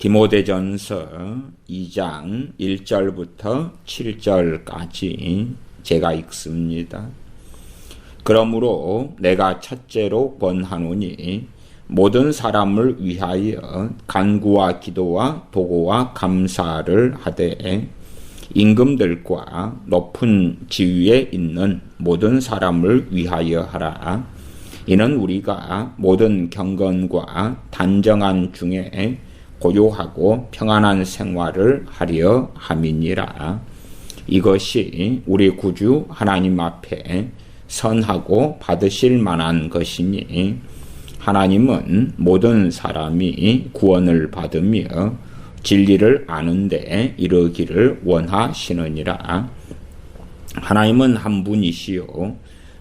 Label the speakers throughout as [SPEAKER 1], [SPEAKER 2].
[SPEAKER 1] 디모데전서 2장 1절부터 7절까지 제가 읽습니다. 그러므로 내가 첫째로 권하노니 모든 사람을 위하여 간구와 기도와 도고와 감사를 하되 임금들과 높은 지위에 있는 모든 사람을 위하여 하라. 이는 우리가 모든 경건과 단정한 중에 고요하고 평안한 생활을 하려 함이니라. 이것이 우리 구주 하나님 앞에 선하고 받으실 만한 것이니 하나님은 모든 사람이 구원을 받으며 진리를 아는 데 이르기를 원하시느니라. 하나님은 한 분이시요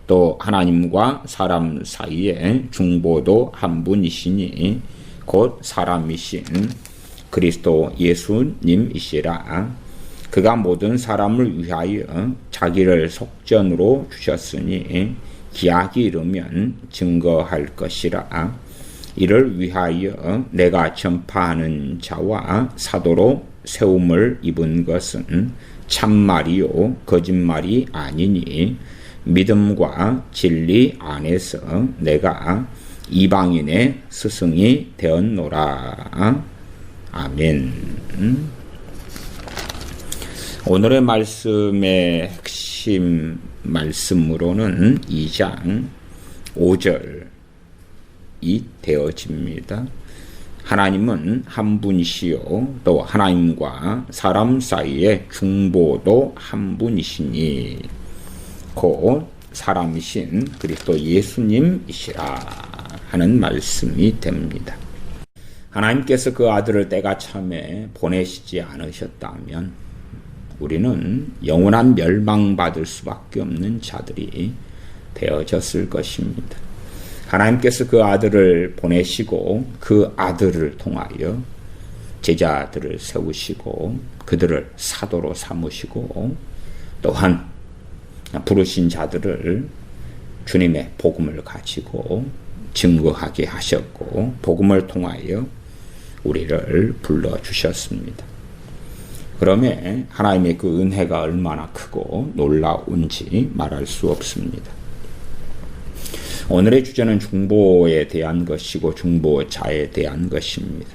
[SPEAKER 1] 또 하나님과 사람 사이에 중보도 한 분이시니 곧 사람이신 그리스도 예수님이시라. 그가 모든 사람을 위하여 자기를 속전으로 주셨으니 기약이 이르면 증거할 것이라. 이를 위하여 내가 전파하는 자와 사도로 세움을 입은 것은 참말이요 거짓말이 아니니 믿음과 진리 안에서 내가 이방인의 스승이 되었노라. 아멘. 오늘의 말씀의 핵심 말씀으로는 2장 5절이 되어집니다. 하나님은 한 분이시요 또 하나님과 사람 사이의 중보도 한 분이시니 곧 사람이신 그리스도 예수님이시라 하는 말씀이 됩니다. 하나님께서 그 아들을 때가 참에 보내시지 않으셨다면 우리는 영원한 멸망받을 수밖에 없는 자들이 되어졌을 것입니다. 하나님께서 그 아들을 보내시고 그 아들을 통하여 제자들을 세우시고 그들을 사도로 삼으시고 또한 부르신 자들을 주님의 복음을 가지고 증거하게 하셨고 복음을 통하여 우리를 불러주셨습니다. 그러면 하나님의 그 은혜가 얼마나 크고 놀라운지 말할 수 없습니다. 오늘의 주제는 중보에 대한 것이고 중보자에 대한 것입니다.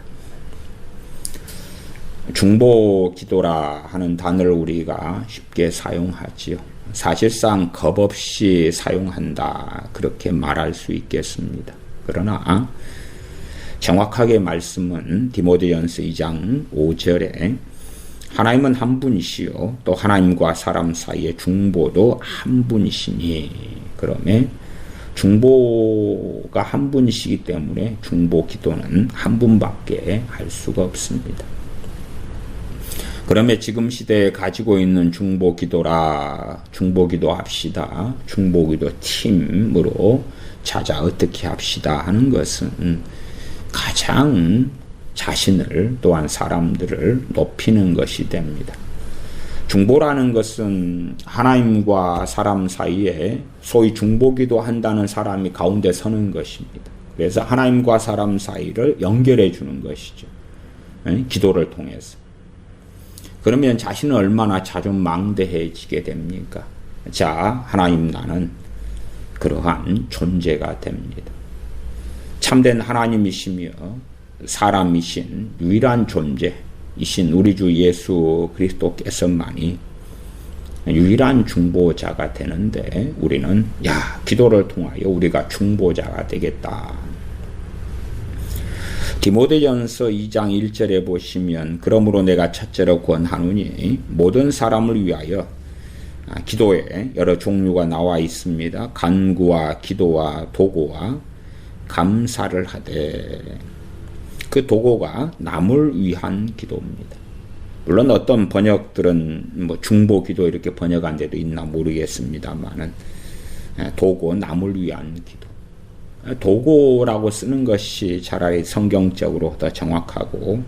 [SPEAKER 1] 중보 기도라 하는 단어를 우리가 쉽게 사용하지요. 사실상 겁 없이 사용한다 그렇게 말할 수 있겠습니다. 그러나 정확하게 말씀은 디모데전서 2장 5절에 하나님은 한 분이시요 또 하나님과 사람 사이의 중보도 한 분이시니 그러면 중보가 한 분이시기 때문에 중보 기도는 한 분밖에 할 수가 없습니다. 그러면 지금 시대에 가지고 있는 중보기도라, 중보기도 합시다, 중보기도 팀으로 찾아 어떻게 합시다 하는 것은 가장 자신을 또한 사람들을 높이는 것이 됩니다. 중보라는 것은 하나님과 사람 사이에 소위 중보기도 한다는 사람이 가운데 서는 것입니다. 그래서 하나님과 사람 사이를 연결해 주는 것이죠. 기도를 통해서. 그러면 자신은 얼마나 자존망대해지게 됩니까? 자, 하나님 나는 그러한 존재가 됩니다. 참된 하나님이시며 사람이신 유일한 존재이신 우리 주 예수 그리스도께서만이 유일한 중보자가 되는데 우리는 기도를 통하여 우리가 중보자가 되겠다. 디모데전서 2장 1절에 보시면 그러므로 내가 첫째로 권하노니 모든 사람을 위하여 기도에 여러 종류가 나와 있습니다. 간구와 기도와 도고와 감사를 하되 그 도고가 남을 위한 기도입니다. 물론 어떤 번역들은 중보 기도 이렇게 번역한 데도 있나 모르겠습니다만은 도고 남을 위한 기도. 도고라고 쓰는 것이 차라리 성경적으로 더 정확하고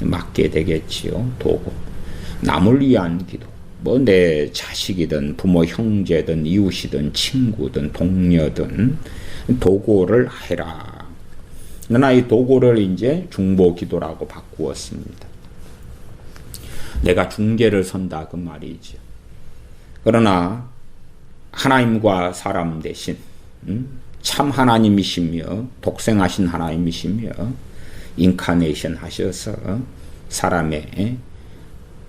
[SPEAKER 1] 맞게 되겠지요. 도고. 남을 위한 기도. 내 자식이든 부모 형제든 이웃이든 친구든 동료든 도고를 해라. 그러나 이 도고를 이제 중보기도라고 바꾸었습니다. 내가 중재를 선다 그 말이죠. 그러나 하나님과 사람 대신 참 하나님이시며 독생하신 하나님이시며 인카네이션 하셔서 사람의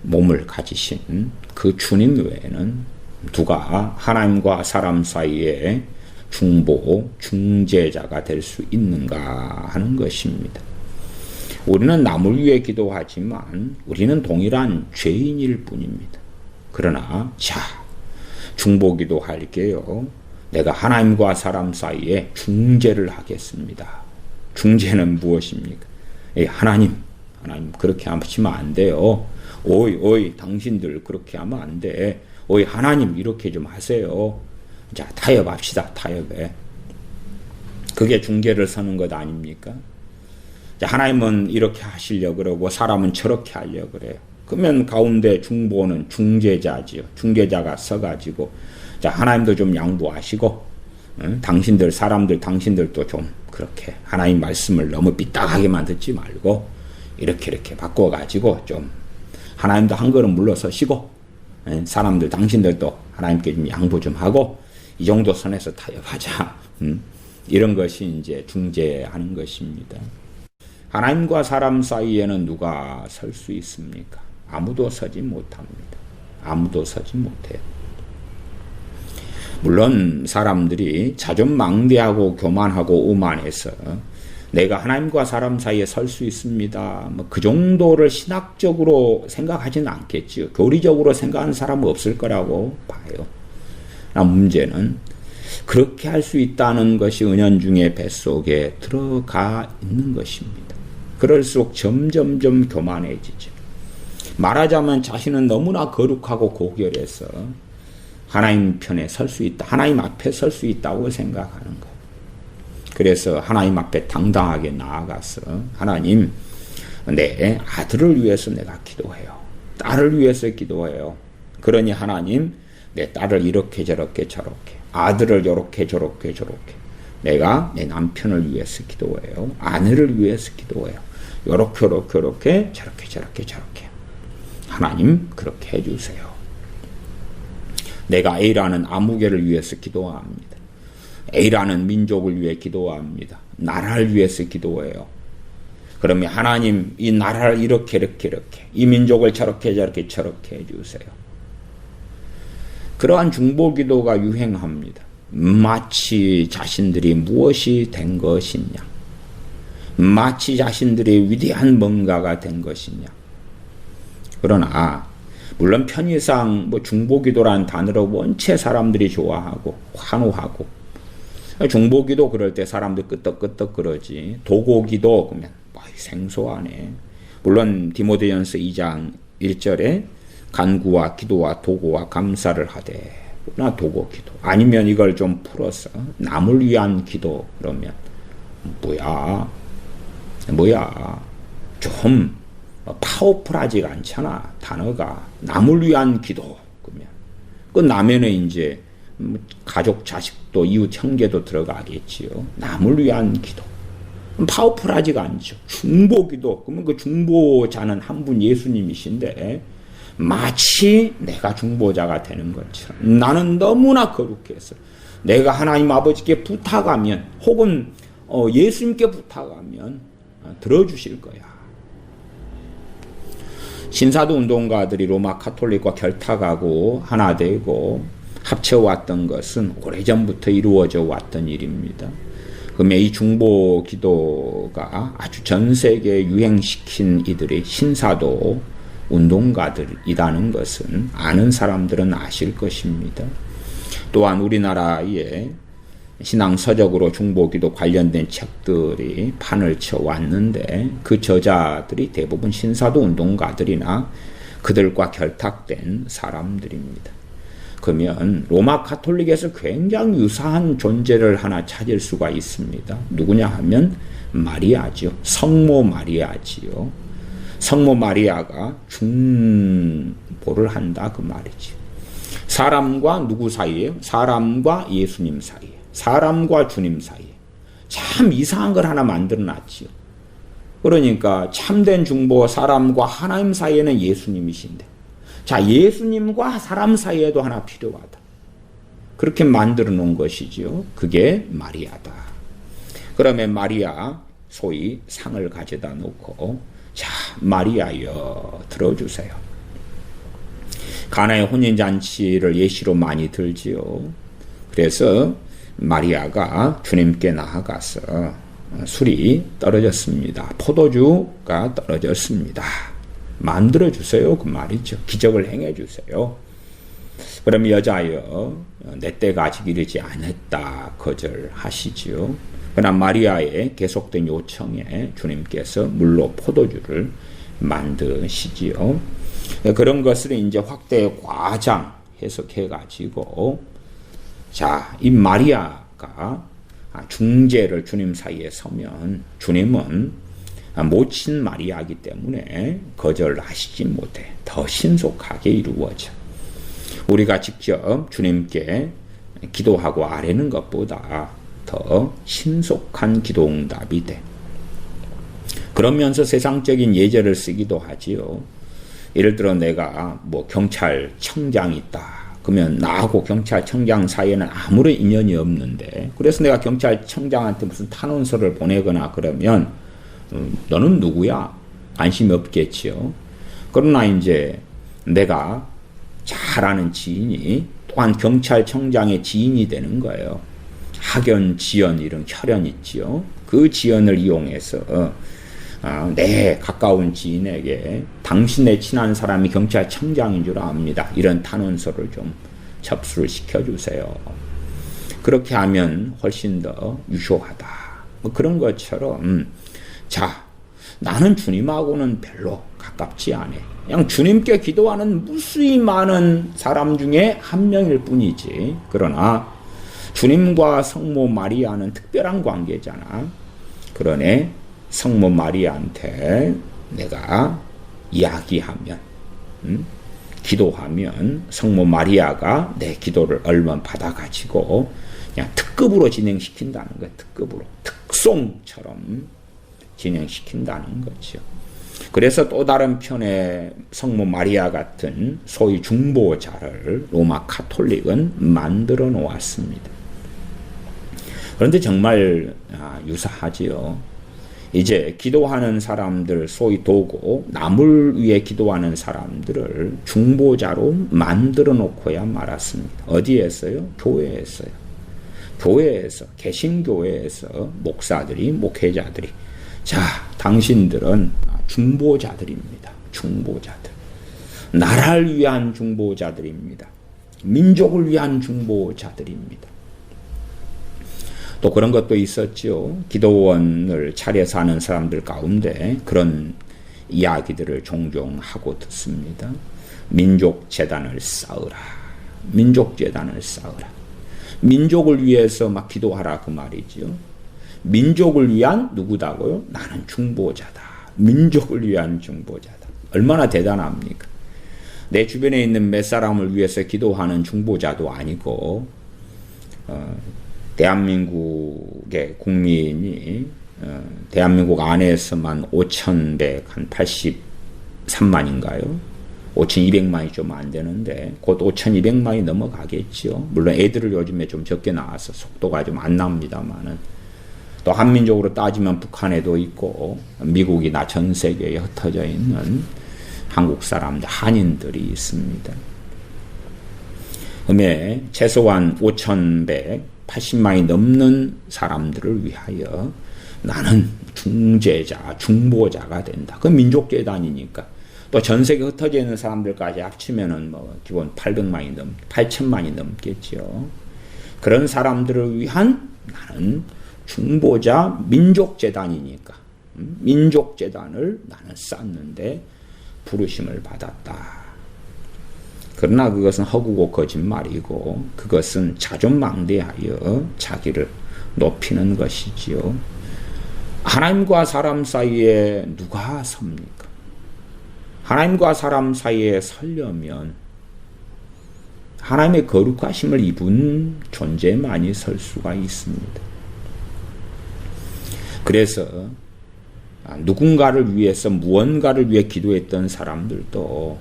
[SPEAKER 1] 몸을 가지신 그 주님 외에는 누가 하나님과 사람 사이에 중보, 중재자가 될 수 있는가 하는 것입니다. 우리는 남을 위해 기도하지만 우리는 동일한 죄인일 뿐입니다. 그러나 자, 중보기도 할게요. 내가 하나님과 사람 사이에 중재를 하겠습니다. 중재는 무엇입니까? 하나님 그렇게 하시면 안 돼요. 오이 당신들 그렇게 하면 안 돼. 오이 하나님 이렇게 좀 하세요. 자, 타협합시다. 타협해. 그게 중재를 서는 것 아닙니까? 자, 하나님은 이렇게 하시려고 그러고 사람은 저렇게 하려고 그래요. 그러면 가운데 중보는 중재자지요. 중재자가 서가지고 자, 하나님도 좀 양보하시고 당신들도 좀 그렇게 하나님 말씀을 너무 삐딱하게만 듣지 말고 이렇게 바꿔가지고 좀 하나님도 한 걸음 물러서시고 사람들 당신들도 하나님께 좀 양보 좀 하고 이 정도 선에서 타협하자. 이런 것이 이제 중재하는 것입니다. 하나님과 사람 사이에는 누가 설 수 있습니까? 아무도 서지 못합니다. 아무도 서지 못해요. 물론 사람들이 자존망대하고 교만하고 오만해서 내가 하나님과 사람 사이에 설 수 있습니다. 그 정도를 신학적으로 생각하지는 않겠지요. 교리적으로 생각하는 사람은 없을 거라고 봐요. 문제는 그렇게 할 수 있다는 것이 은연중에 뱃속에 들어가 있는 것입니다. 그럴수록 점점점 교만해지죠. 말하자면 자신은 너무나 거룩하고 고결해서 하나님 편에 설 수 있다. 하나님 앞에 설 수 있다고 생각하는 거예요. 그래서 하나님 앞에 당당하게 나아가서 하나님, 내 아들을 위해서 내가 기도해요. 딸을 위해서 기도해요. 그러니 하나님, 내 딸을 이렇게 저렇게 아들을 이렇게 저렇게 내가 내 남편을 위해서 기도해요. 아내를 위해서 기도해요. 요렇게 저렇게 하나님 그렇게 해주세요. 내가 A라는 아무개를 위해서 기도합니다. A라는 민족을 위해 기도합니다. 나라를 위해서 기도해요. 그러면 하나님 이 나라를 이렇게 이 민족을 저렇게 해주세요. 그러한 중보기도가 유행합니다. 마치 자신들이 무엇이 된 것이냐, 마치 자신들이 위대한 뭔가가 된 것이냐. 그러나 물론 편의상 중보기도라는 단어를 원체 사람들이 좋아하고 환호하고, 중보기도 그럴 때 사람들 끄떡끄떡 그러지, 도고기도 그러면 생소하네. 물론 디모데전서 2장 1절에 간구와 기도와 도고와 감사를 하되, 나 도고기도. 아니면 이걸 좀 풀어서 남을 위한 기도 그러면 뭐야 좀 파워풀하지가 않잖아. 단어가 남을 위한 기도 그러면 그 남에는 이제 가족 자식도 이웃 형제도 들어가겠지요. 남을 위한 기도 파워풀하지가 않죠. 중보기도 그러면 그 중보자는 한 분 예수님이신데 마치 내가 중보자가 되는 것처럼 나는 너무나 거룩해서 내가 하나님 아버지께 부탁하면 혹은 예수님께 부탁하면 들어주실 거야. 신사도 운동가들이 로마 카톨릭과 결탁하고 하나 되고 합쳐왔던 것은 오래전부터 이루어져 왔던 일입니다. 그러면 이 중보 기도가 아주 전 세계에 유행시킨 이들이 신사도 운동가들이라는 것은 아는 사람들은 아실 것입니다. 또한 우리나라에 신앙서적으로 중보기도 관련된 책들이 판을 쳐왔는데 그 저자들이 대부분 신사도 운동가들이나 그들과 결탁된 사람들입니다. 그러면 로마 카톨릭에서 굉장히 유사한 존재를 하나 찾을 수가 있습니다. 누구냐 하면 마리아죠. 성모 마리아지요. 성모 마리아가 중보를 한다 그 말이지. 사람과 누구 사이에요? 사람과 예수님 사이에, 사람과 주님 사이에. 참 이상한 걸 하나 만들어 놨지요. 그러니까 참된 중보, 사람과 하나님 사이에는 예수님이신데, 자, 예수님과 사람 사이에도 하나 필요하다. 그렇게 만들어 놓은 것이지요. 그게 마리아다. 그러면 마리아, 소위 상을 가져다 놓고, 자, 마리아여, 들어주세요. 가나의 혼인잔치를 예시로 많이 들지요. 그래서 마리아가 주님께 나아가서 술이 떨어졌습니다. 포도주가 떨어졌습니다. 만들어주세요. 그 말이죠. 기적을 행해주세요. 그럼 여자여, 내 때가 아직 이르지 않았다 거절하시지요. 그러나 마리아의 계속된 요청에 주님께서 물로 포도주를 만드시지요. 그런 것을 이제 확대 과장 해석해가지고, 자, 이 마리아가 중재를 주님 사이에 서면 주님은 모친 마리아이기 때문에 거절하시지 못해. 더 신속하게 이루어져. 우리가 직접 주님께 기도하고 아뢰는 것보다 더 신속한 기도 응답이 돼. 그러면서 세상적인 예절을 쓰기도 하지요. 예를 들어 내가 뭐 경찰청장이 있다. 그러면 나하고 경찰청장 사이에는 아무런 인연이 없는데, 그래서 내가 경찰청장한테 무슨 탄원서를 보내거나 그러면 너는 누구야? 관심이 없겠지요. 그러나 이제 내가 잘 아는 지인이 또한 경찰청장의 지인이 되는 거예요. 학연, 지연 이런 혈연 있지요. 그 지연을 이용해서 내 가까운 지인에게 당신의 친한 사람이 경찰청장인 줄 압니다. 이런 탄원서를 좀 접수를 시켜주세요. 그렇게 하면 훨씬 더 유효하다. 뭐 그런 것처럼, 자, 나는 주님하고는 별로 가깝지 않아. 그냥 주님께 기도하는 무수히 많은 사람 중에 한 명일 뿐이지. 그러나 주님과 성모 마리아는 특별한 관계잖아. 그러네 성모 마리아한테 내가 이야기하면, 기도하면 성모 마리아가 내 기도를 얼마 받아가지고 그냥 특급으로 진행시킨다는 거야. 특급으로. 특송처럼 진행시킨다는 거죠. 그래서 또 다른 편에 성모 마리아 같은 소위 중보자를 로마 카톨릭은 만들어 놓았습니다. 그런데 정말 유사하지요. 이제 기도하는 사람들, 소위 도고, 남을 위해 기도하는 사람들을 중보자로 만들어 놓고야 말았습니다. 어디에서요? 교회에서요. 교회에서, 개신교회에서 목사들이, 목회자들이, 자, 당신들은 중보자들입니다. 중보자들. 나라를 위한 중보자들입니다. 민족을 위한 중보자들입니다. 또 그런 것도 있었죠. 기도원을 차려서 하는 사람들 가운데 그런 이야기들을 종종 하고 듣습니다. 민족재단을 쌓으라. 민족재단을 쌓으라. 민족을 위해서 막 기도하라 그 말이죠. 민족을 위한 누구다고요? 나는 중보자다. 민족을 위한 중보자다. 얼마나 대단합니까? 내 주변에 있는 몇 사람을 위해서 기도하는 중보자도 아니고, 대한민국의 국민이 대한민국 안에서만 5,183만인가요? 5,200만이 좀 안 되는데 곧 5,200만이 넘어가겠죠. 물론 애들을 요즘에 좀 적게 나와서 속도가 좀 안 납니다만은, 또 한민족으로 따지면 북한에도 있고 미국이나 전 세계에 흩어져 있는 한국 사람들, 한인들이 있습니다. 그러면 최소한 5,180만이 넘는 사람들을 위하여 나는 중재자, 중보자가 된다. 그 민족재단이니까. 또 전 세계 흩어져 있는 사람들까지 합치면은 뭐 기본 8,000만이 넘겠죠. 그런 사람들을 위한 나는 중보자 민족재단이니까 민족재단을 나는 쌓는데 부르심을 받았다. 그러나 그것은 허구고 거짓말이고 그것은 자존망대하여 자기를 높이는 것이지요. 하나님과 사람 사이에 누가 섭니까? 하나님과 사람 사이에 서려면 하나님의 거룩하심을 입은 존재만이 설 수가 있습니다. 그래서 누군가를 위해서 무언가를 위해 기도했던 사람들도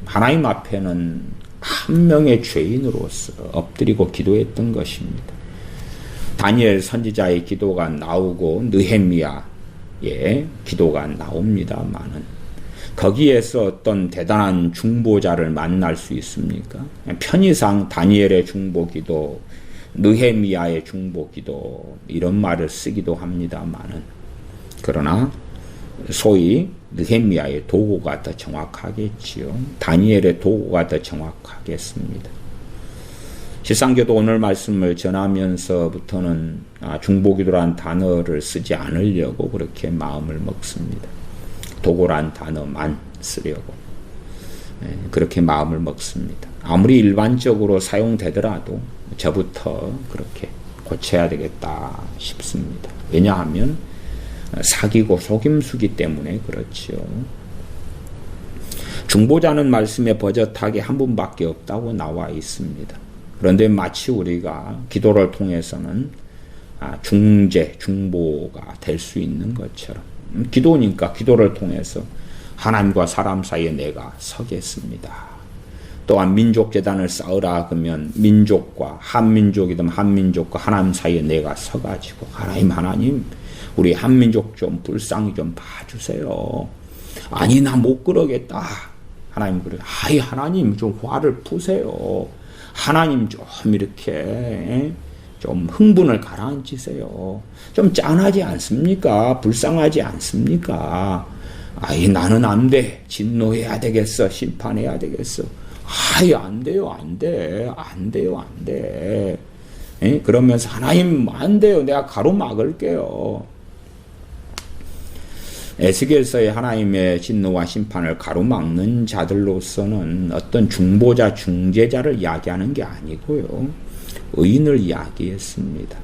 [SPEAKER 1] 하나님 앞에는 한 명의 죄인으로서 엎드리고 기도했던 것입니다. 다니엘 선지자의 기도가 나오고 느헤미야의 기도가 나옵니다마는 거기에서 어떤 대단한 중보자를 만날 수 있습니까? 편의상 다니엘의 중보기도, 느헤미야의 중보기도 이런 말을 쓰기도 합니다마는 그러나 소위 느헤미야의 도구가 더 정확하겠지요. 다니엘의 도구가 더 정확하겠습니다. 실상교도 오늘 말씀을 전하면서부터는 중보기도란 단어를 쓰지 않으려고 그렇게 마음을 먹습니다. 도구란 단어만 쓰려고 그렇게 마음을 먹습니다. 아무리 일반적으로 사용되더라도 저부터 그렇게 고쳐야 되겠다 싶습니다. 왜냐하면 사기고 속임수기 때문에 그렇지요. 중보자는 말씀에 버젓하게 한 분밖에 없다고 나와 있습니다. 그런데 마치 우리가 기도를 통해서는 중재, 중보가 될 수 있는 것처럼 기도니까 기도를 통해서 하나님과 사람 사이에 내가 서겠습니다. 또한 민족재단을 쌓으라 그러면 민족과 한민족이든 한민족과 하나님 사이에 내가 서가지고 하나님 우리 한민족 좀 불쌍히 좀 봐주세요. 아니 나 못 그러겠다. 하나님 그래. 아이 하나님 좀 화를 푸세요. 하나님 좀 이렇게 좀 흥분을 가라앉히세요. 좀 짠하지 않습니까? 불쌍하지 않습니까? 아이 나는 안 돼. 진노해야 되겠어. 심판해야 되겠어. 아이 안 돼요. 안 돼. 안 돼요. 안 돼. 그러면서 하나님 안 돼요. 내가 가로막을게요. 에스겔서에 하나님의 진노와 심판을 가로막는 자들로서는 어떤 중보자, 중재자를 이야기하는 게 아니고요. 의인을 이야기했습니다.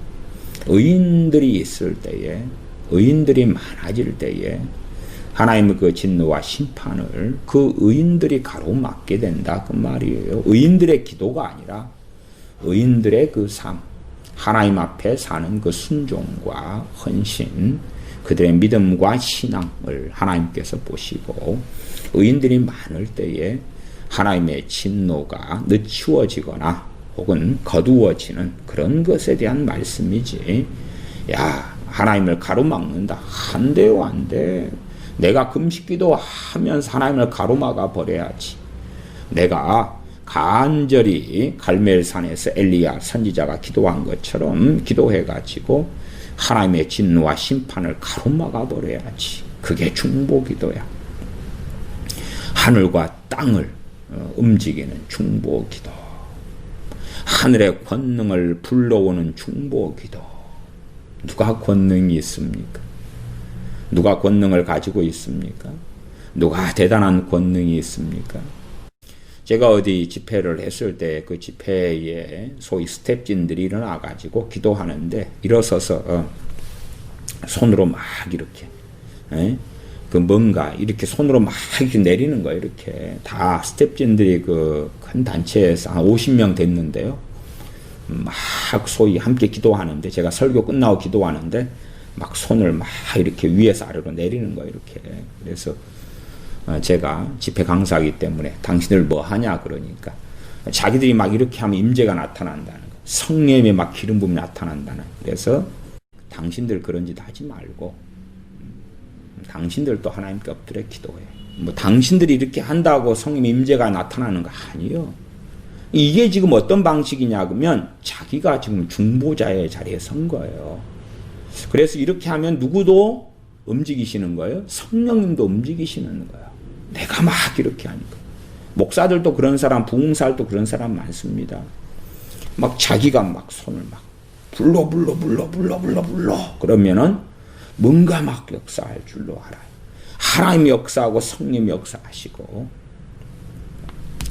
[SPEAKER 1] 의인들이 있을 때에, 의인들이 많아질 때에 하나님의 그 진노와 심판을 그 의인들이 가로막게 된다 그 말이에요. 의인들의 기도가 아니라 의인들의 그 삶, 하나님 앞에 사는 그 순종과 헌신, 그들의 믿음과 신앙을 하나님께서 보시고 의인들이 많을 때에 하나님의 진노가 늦추어지거나 혹은 거두어지는 그런 것에 대한 말씀이지. 야, 하나님을 가로막는다. 안 돼요, 안 돼. 내가 금식기도 하면서 하나님을 가로막아 버려야지. 내가 간절히 갈멜산에서 엘리야 선지자가 기도한 것처럼 기도해가지고 하나님의 진노와 심판을 가로막아 버려야지. 그게 중보기도야. 하늘과 땅을 움직이는 중보기도. 하늘의 권능을 불러오는 중보기도. 누가 권능이 있습니까? 누가 권능을 가지고 있습니까? 누가 대단한 권능이 있습니까? 제가 어디 집회를 했을 때 그 집회에 소위 스텝진들이 일어나가지고 기도하는데 일어서서 손으로 막 이렇게 그 뭔가 이렇게 손으로 막 이렇게 내리는 거예요. 이렇게 다 스텝진들이 그 큰 단체에서 한 50명 됐는데요. 막 소위 함께 기도하는데 제가 설교 끝나고 기도하는데 막 손을 막 이렇게 위에서 아래로 내리는 거예요. 이렇게. 그래서 제가 집회 강사이기 때문에 당신들 뭐 하냐 그러니까 자기들이 막 이렇게 하면 임재가 나타난다는 거. 성령의 막 기름 부음이 나타난다는 거. 그래서 당신들 그런 짓 하지 말고 당신들도 하나님께 엎드려 기도해. 뭐 당신들이 이렇게 한다고 성령 임재가 나타나는 거 아니에요. 이게 지금 어떤 방식이냐 그러면 자기가 지금 중보자의 자리에 선 거예요. 그래서 이렇게 하면 누구도 움직이시는 거예요. 성령님도 움직이시는 거예요. 내가 막 이렇게 하니까. 목사들도 그런 사람, 부흥사들도 그런 사람 많습니다. 막 자기가 막 손을 막 불러 그러면은 뭔가 막 역사할 줄로 알아요. 하나님이 역사하고 성령이 역사하시고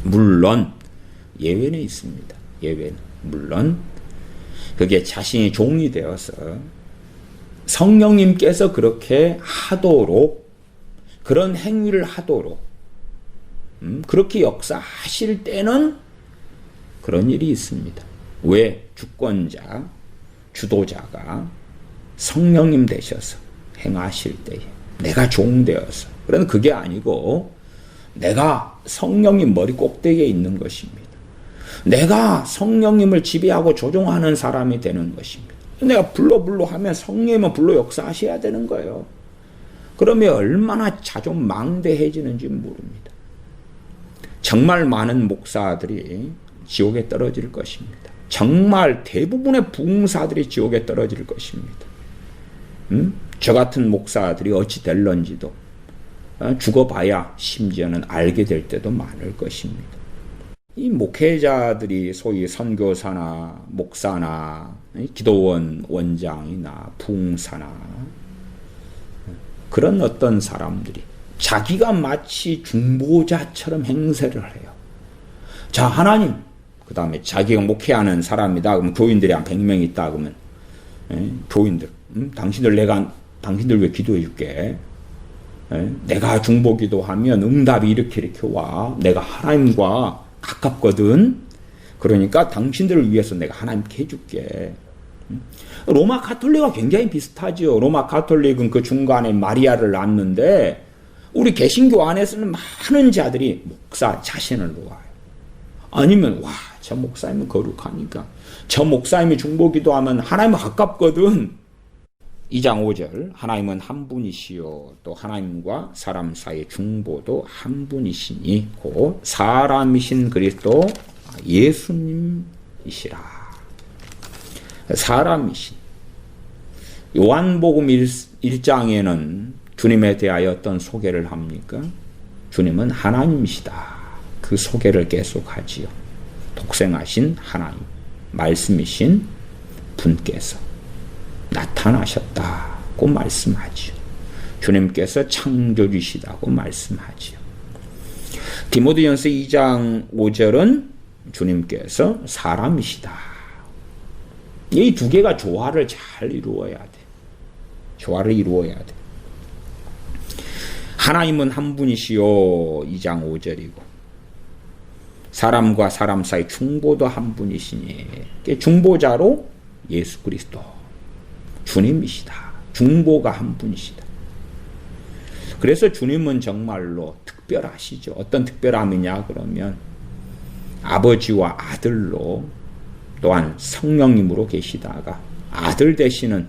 [SPEAKER 1] 물론 예외는 있습니다. 예외는 물론 그게 자신이 종이 되어서 성령님께서 그렇게 하도록 그런 행위를 하도록 그렇게 역사하실 때는 그런 일이 있습니다. 왜? 주권자, 주도자가 성령님 되셔서 행하실 때에 내가 종되어서, 그런데 그게 아니고 내가 성령님 머리 꼭대기에 있는 것입니다. 내가 성령님을 지배하고 조종하는 사람이 되는 것입니다. 내가 불러 하면 성령님은 불러 역사하셔야 되는 거예요. 그러면 얼마나 자존망대해지는지 모릅니다. 정말 많은 목사들이 지옥에 떨어질 것입니다. 정말 대부분의 부흥사들이 지옥에 떨어질 것입니다. 저 같은 목사들이 어찌 될런지도 죽어봐야 심지어는 알게 될 때도 많을 것입니다. 이 목회자들이 소위 선교사나 목사나 기도원 원장이나 부흥사나 그런 어떤 사람들이 자기가 마치 중보자처럼 행세를 해요. 자, 하나님, 그 다음에 자기가 목회하는 사람이다. 그러면 교인들이 한 100명 있다. 그러면 교인들, 당신들 왜 기도해 줄게. 내가 중보 기도하면 응답이 이렇게 와. 내가 하나님과 가깝거든. 그러니까 당신들을 위해서 내가 하나님께 해줄게. 로마 가톨릭과 굉장히 비슷하죠. 로마 가톨릭은 그 중간에 마리아를 낳는데 우리 개신교 안에서는 많은 자들이 목사 자신을 놓아요. 아니면 와, 저 목사님은 거룩하니까 저 목사님이 중보 기도하면 하나님과 가깝거든. 2장 5절 하나님은 한 분이시요 또 하나님과 사람 사이의 중보도 한 분이시니 곧 사람이신 그리스도 예수님이시라. 사람이신. 요한복음 1장에는 주님에 대하여 어떤 소개를 합니까? 주님은 하나님이시다. 그 소개를 계속하지요. 독생하신 하나님, 말씀이신 분께서 나타나셨다고 말씀하지요. 주님께서 창조주시다고 말씀하지요. 디모데전서 2장 5절은 주님께서 사람이시다. 이 두 개가 조화를 잘 이루어야 돼. 조화를 이루어야 돼. 하나님은 한 분이시요 2장 5절이고 사람과 사람 사이 중보도 한 분이시니 중보자로 예수 그리스도 주님이시다. 중보가 한 분이시다. 그래서 주님은 정말로 특별하시죠. 어떤 특별함이냐 그러면 아버지와 아들로 또한 성령님으로 계시다가 아들 되시는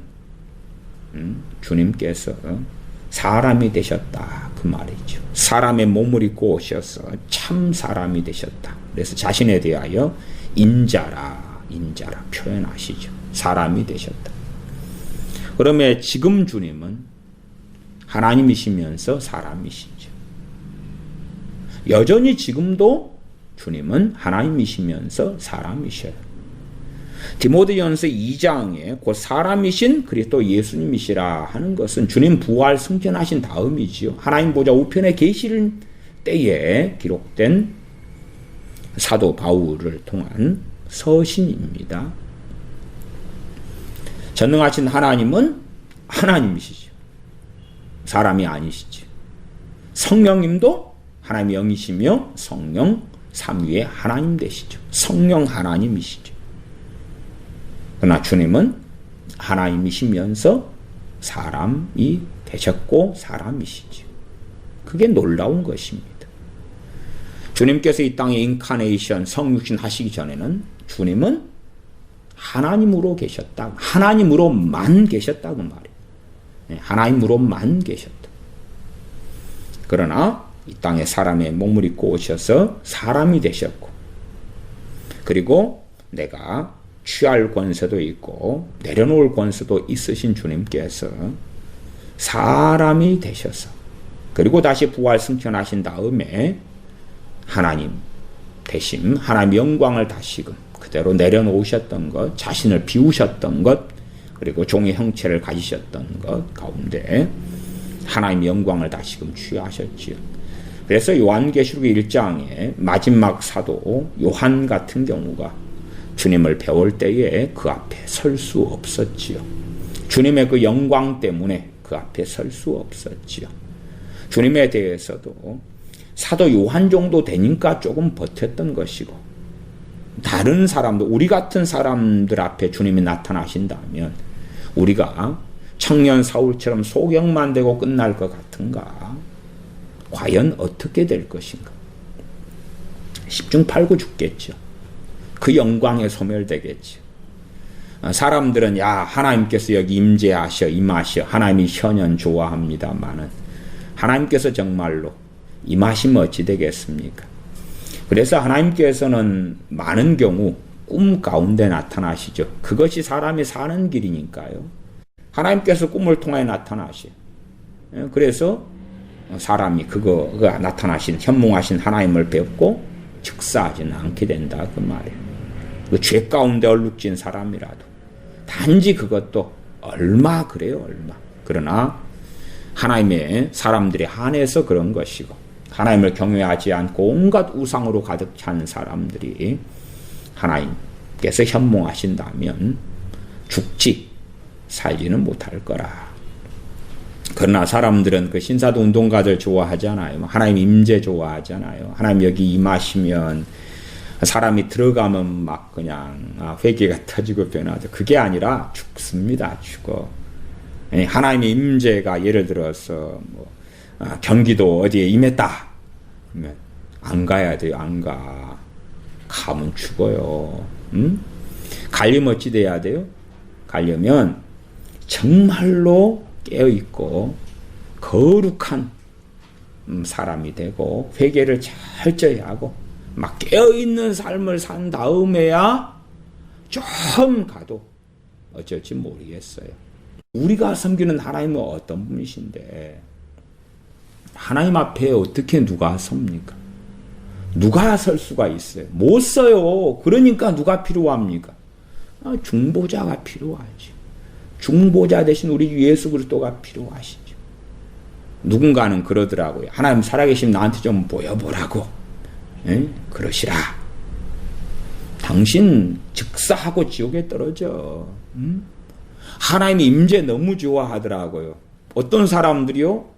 [SPEAKER 1] 주님께서 사람이 되셨다 그 말이죠. 사람의 몸을 입고 오셔서 참 사람이 되셨다. 그래서 자신에 대하여 인자라 표현하시죠. 사람이 되셨다. 그러면 지금 주님은 하나님이시면서 사람이시죠. 여전히 지금도 주님은 하나님이시면서 사람이셔요. 디모데전서 2장에 곧 사람이신 그리스도 예수님이시라 하는 것은 주님 부활 승천하신 다음이지요. 하나님 보좌 우편에 계실 때에 기록된 사도 바울을 통한 서신입니다. 전능하신 하나님은 하나님이시죠. 사람이 아니시죠. 성령님도 하나님의 영이시며 성령 삼위의 하나님 되시죠. 성령 하나님이시죠. 그러나 주님은 하나님이시면서 사람이 되셨고 사람이시죠. 그게 놀라운 것입니다. 주님께서 이 땅에 인카네이션 성육신 하시기 전에는 주님은 하나님으로 계셨다. 하나님으로만 계셨다 그 말이에요. 하나님으로만 계셨다. 그러나 이 땅에 사람의 몸을 입고 오셔서 사람이 되셨고 그리고 내가 취할 권세도 있고 내려놓을 권세도 있으신 주님께서 사람이 되셔서 그리고 다시 부활 승천하신 다음에 하나님 대심 하나님 영광을 다시금 그대로 내려놓으셨던 것, 자신을 비우셨던 것, 그리고 종의 형체를 가지셨던 것 가운데 하나님 영광을 다시금 취하셨지요. 그래서 요한계시록 1장에 마지막 사도 요한 같은 경우가 주님을 배울 때에 그 앞에 설 수 없었지요. 주님의 그 영광 때문에 그 앞에 설 수 없었지요. 주님에 대해서도 사도 요한 정도 되니까 조금 버텼던 것이고 다른 사람들, 우리 같은 사람들 앞에 주님이 나타나신다면 우리가 청년 사울처럼 소경만 되고 끝날 것 같은가? 과연 어떻게 될 것인가? 10중 8구 죽겠죠. 그 영광에 소멸되겠죠. 사람들은 야 하나님께서 여기 임하셔 하나님이 현현 좋아합니다마는 하나님께서 정말로 임하시면 어찌 되겠습니까? 그래서 하나님께서는 많은 경우 꿈 가운데 나타나시죠. 그것이 사람이 사는 길이니까요. 하나님께서 꿈을 통해 나타나셔. 그래서 사람이 그거가 나타나신 현몽하신 하나님을 뵙고 즉사하지는 않게 된다 그 말이에요. 그 죄 가운데 얼룩진 사람이라도 단지 그것도 얼마 그래요 얼마. 그러나 하나님의 사람들이 한해서 그런 것이고 하나님을 경외하지 않고 온갖 우상으로 가득 찬 사람들이 하나님께서 현몽하신다면 죽지 살지는 못할 거라. 그러나 사람들은 그 신사도 운동가들 좋아하잖아요. 하나님 임재 좋아하잖아요. 하나님 여기 임하시면 사람이 들어가면 막 그냥 회개가 터지고 변하죠. 그게 아니라 죽습니다. 죽어. 하나님의 임재가 예를 들어서 뭐 경기도 어디에 임했다. 그러면 안 가야 돼요. 안 가. 가면 죽어요. 가려면 어찌 돼야 돼요? 가려면 정말로 깨어있고 거룩한 사람이 되고 회개를 철저히 하고 막 깨어있는 삶을 산 다음에야 좀 가도 어쩔지 모르겠어요. 우리가 섬기는 하나님은 어떤 분이신데 하나님 앞에 어떻게 누가 섭니까? 누가 설 수가 있어요? 못 서요. 그러니까 누가 필요합니까? 중보자가 필요하지. 중보자 대신 우리 예수 그리스도가 필요하시죠. 누군가는 그러더라고요. 하나님 살아계시면 나한테 좀 보여보라고. 그러시라. 당신 즉사하고 지옥에 떨어져. 하나님이 임재 너무 좋아하더라고요. 어떤 사람들이요?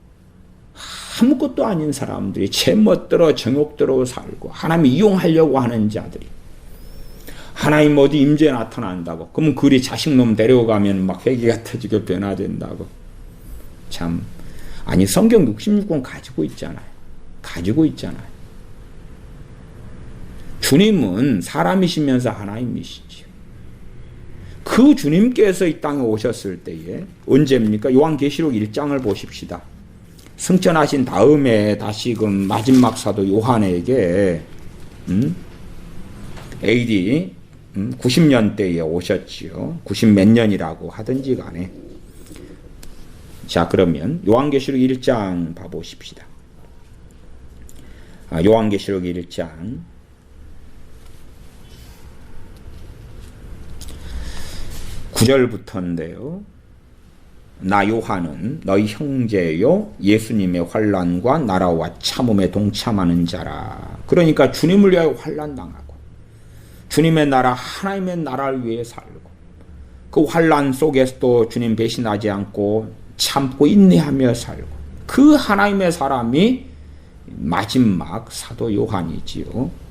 [SPEAKER 1] 아무것도 아닌 사람들이 제멋대로 정욕대로 살고 하나님 이용하려고 하는 자들이 하나님 어디 임재 나타난다고 그러면 그리 자식놈 데려가면 막 회개가 터지고 변화된다고. 참 아니 성경 66권 가지고 있잖아요. 주님은 사람이시면서 하나님이시지요. 그 주님께서 이 땅에 오셨을 때에 언제입니까? 요한계시록 1장을 보십시다. 승천하신 다음에 다시금 마지막 사도 요한에게 AD 90년대에 오셨지요. 90 몇 년이라고 하든지 간에. 자 그러면 요한계시록 1장 봐보십시다. 요한계시록 1장 9절부터인데요. 나 요한은 너희 형제요 예수님의 환난과 나라와 참음에 동참하는 자라. 그러니까 주님을 위하여 환난 당하고 주님의 나라 하나님의 나라를 위해 살고 그 환난 속에서도 주님 배신하지 않고 참고 인내하며 살고 그 하나님의 사람이 마지막 사도 요한이지요.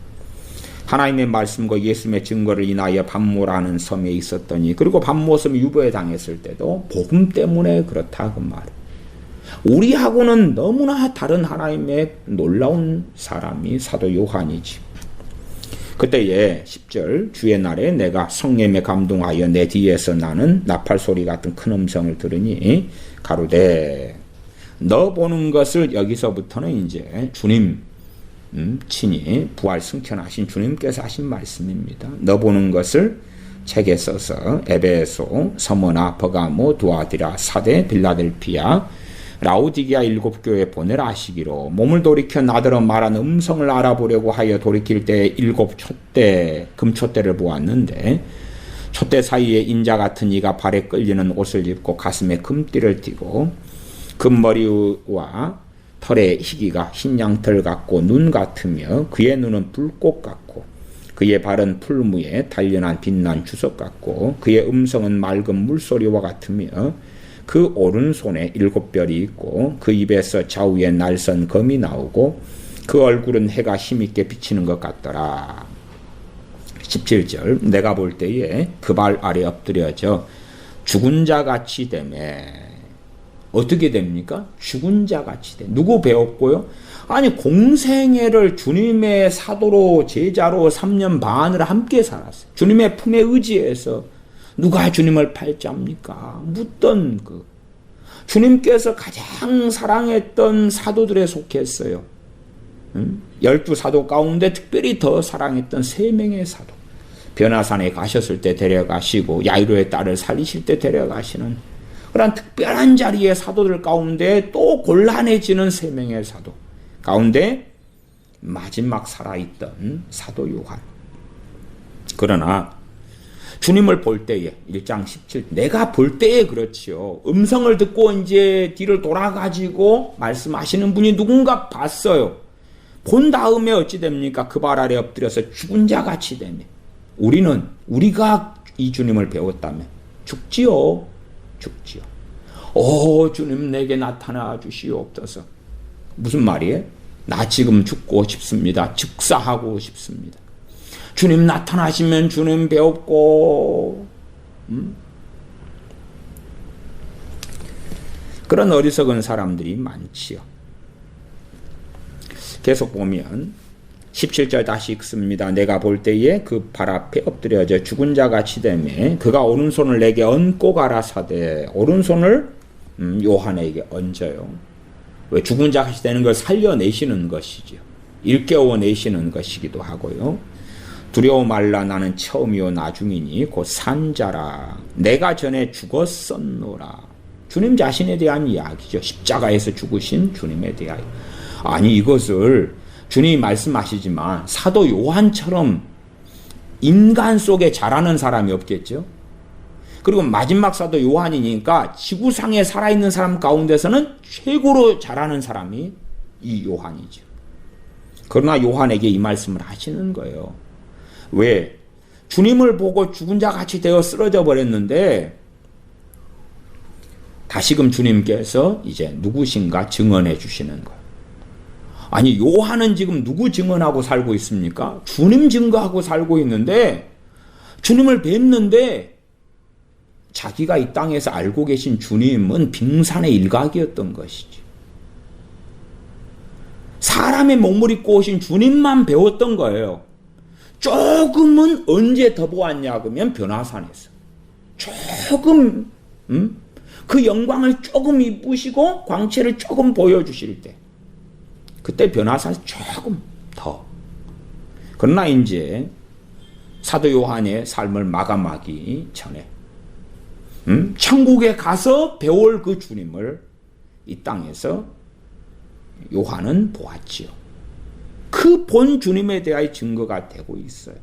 [SPEAKER 1] 하나님의 말씀과 예수님의 증거를 인하여 반모라는 섬에 있었더니 그리고 반모섬 유보에 당했을 때도 복음 때문에 그렇다 그 말. 우리하고는 너무나 다른 하나님의 놀라운 사람이 사도 요한이지. 그때에 10절 주의 날에 내가 성령에 감동하여 내 뒤에서 나는 나팔 소리 같은 큰 음성을 들으니 가로되 너 보는 것을 여기서부터는 이제 주님 친히 부활 승천하신 주님께서 하신 말씀입니다. 너 보는 것을 책에 써서 에베소, 서머나, 버가모, 두아디라, 사데, 빌라델피아, 라우디게아 7교회에 보내라 하시기로 몸을 돌이켜 나더러 말한 음성을 알아보려고 하여 돌이킬 때 7 촛대, 금촛대를 보았는데 촛대 사이에 인자 같은 이가 발에 끌리는 옷을 입고 가슴에 금띠를 띠고 금머리와 털의 희기가 흰 양털 같고 눈 같으며 그의 눈은 불꽃 같고 그의 발은 풀무에 단련한 빛난 주석 같고 그의 음성은 맑은 물소리와 같으며 그 오른손에 7별이 있고 그 입에서 좌우에 날선 검이 나오고 그 얼굴은 해가 힘있게 비치는 것 같더라. 17절 내가 볼 때에 그 발 아래 엎드려져 죽은 자 같이 되매. 어떻게 됩니까? 죽은 자 같이 돼. 누구 배웠고요? 아니 공생애를 주님의 사도로 제자로 3년 반을 함께 살았어요. 주님의 품에 의지해서 누가 주님을 팔자입니까? 묻던 그 주님께서 가장 사랑했던 사도들에 속했어요. 12사도 가운데 특별히 더 사랑했던 3명의 사도. 변화산에 가셨을 때 데려가시고 야이로의 딸을 살리실 때 데려가시는 그런 특별한 자리의 사도들 가운데 또 곤란해지는 3명의 사도 가운데 마지막 살아있던 사도 요한. 그러나 주님을 볼 때에 1장 17 내가 볼 때에 그렇지요. 음성을 듣고 이제 뒤를 돌아가지고 말씀하시는 분이 누군가 봤어요. 본 다음에 어찌 됩니까? 그 발 아래 엎드려서 죽은 자 같이 되며 우리가 이 주님을 배웠다면 죽지요. 오 주님 내게 나타나 주시옵소서. 무슨 말이에요? 나 지금 죽고 싶습니다. 즉사하고 싶습니다. 주님 나타나시면 주님 배웠고 그런 어리석은 사람들이 많지요. 계속 보면 17절 다시 읽습니다. 내가 볼 때에 그 발 앞에 엎드려져 죽은 자 같이 되매 그가 오른손을 내게 얹고 가라사대. 오른손을 요한에게 얹어요. 왜 죽은 자 같이 되는 걸 살려내시는 것이죠. 일깨워내시는 것이기도 하고요. 두려워 말라 나는 처음이요 나중이니 곧 산자라. 내가 전에 죽었었노라. 주님 자신에 대한 이야기죠. 십자가에서 죽으신 주님에 대하여. 아니 이것을 주님이 말씀하시지만 사도 요한처럼 인간 속에 잘하는 사람이 없겠죠. 그리고 마지막 사도 요한이니까 지구상에 살아있는 사람 가운데서는 최고로 잘하는 사람이 이 요한이죠. 그러나 요한에게 이 말씀을 하시는 거예요. 왜? 주님을 보고 죽은 자 같이 되어 쓰러져 버렸는데 다시금 주님께서 이제 누구신가 증언해 주시는 거예요. 아니 요한은 지금 누구 증언하고 살고 있습니까? 주님 증거하고 살고 있는데 주님을 뵙는데 자기가 이 땅에서 알고 계신 주님은 빙산의 일각이었던 것이지. 사람의 몸을 입고 오신 주님만 배웠던 거예요. 조금은 언제 더 보았냐 그러면 변화산에서 조금 그 영광을 조금 입으시고 광채를 조금 보여주실 때 그때 변화산에서 조금 더. 그러나 이제 사도 요한의 삶을 마감하기 전에 천국에 가서 배울 그 주님을 이 땅에서 요한은 보았지요. 그 본 주님에 대하여 증거가 되고 있어요.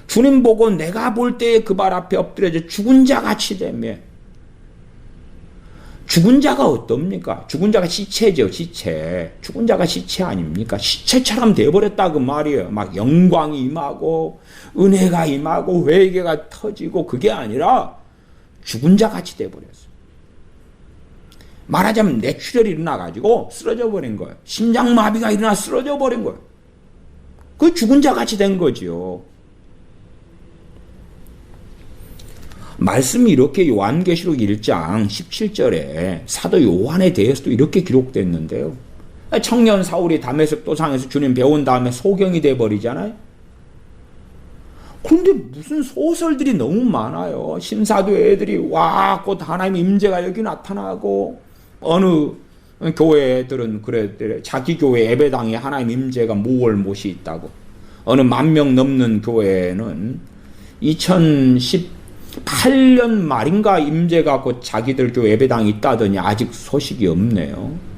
[SPEAKER 1] 주님 보고 내가 볼 때에 그 발 앞에 엎드려져 죽은 자 같이 되며 죽은 자가 어떻습니까? 죽은 자가 시체죠, 시체. 죽은 자가 시체 아닙니까? 시체처럼 되어버렸다 그 말이에요. 막 영광이 임하고 은혜가 임하고 회개가 터지고 그게 아니라 죽은 자 같이 되어버렸어요. 말하자면 뇌출혈이 일어나가지고 쓰러져 버린 거예요. 심장마비가 일어나 쓰러져 버린 거예요. 그 죽은 자 같이 된 거지요. 말씀이 이렇게 요한계시록 1장 17절에 사도 요한에 대해서도 이렇게 기록됐는데요. 청년 사울이 다메섹 도상에서 주님 배운 다음에 소경이 돼버리잖아요. 그런데 무슨 소설들이 너무 많아요. 신사도 애들이 와 곧 하나님의 임재가 여기 나타나고 어느 교회들은 그래 자기 교회 예배당에 하나님 임재가 모월 못이 있다고. 어느 10,000명 넘는 교회는 2018년 말인가 임재가 곧 자기들 교회 예배당이 있다더니 아직 소식이 없네요.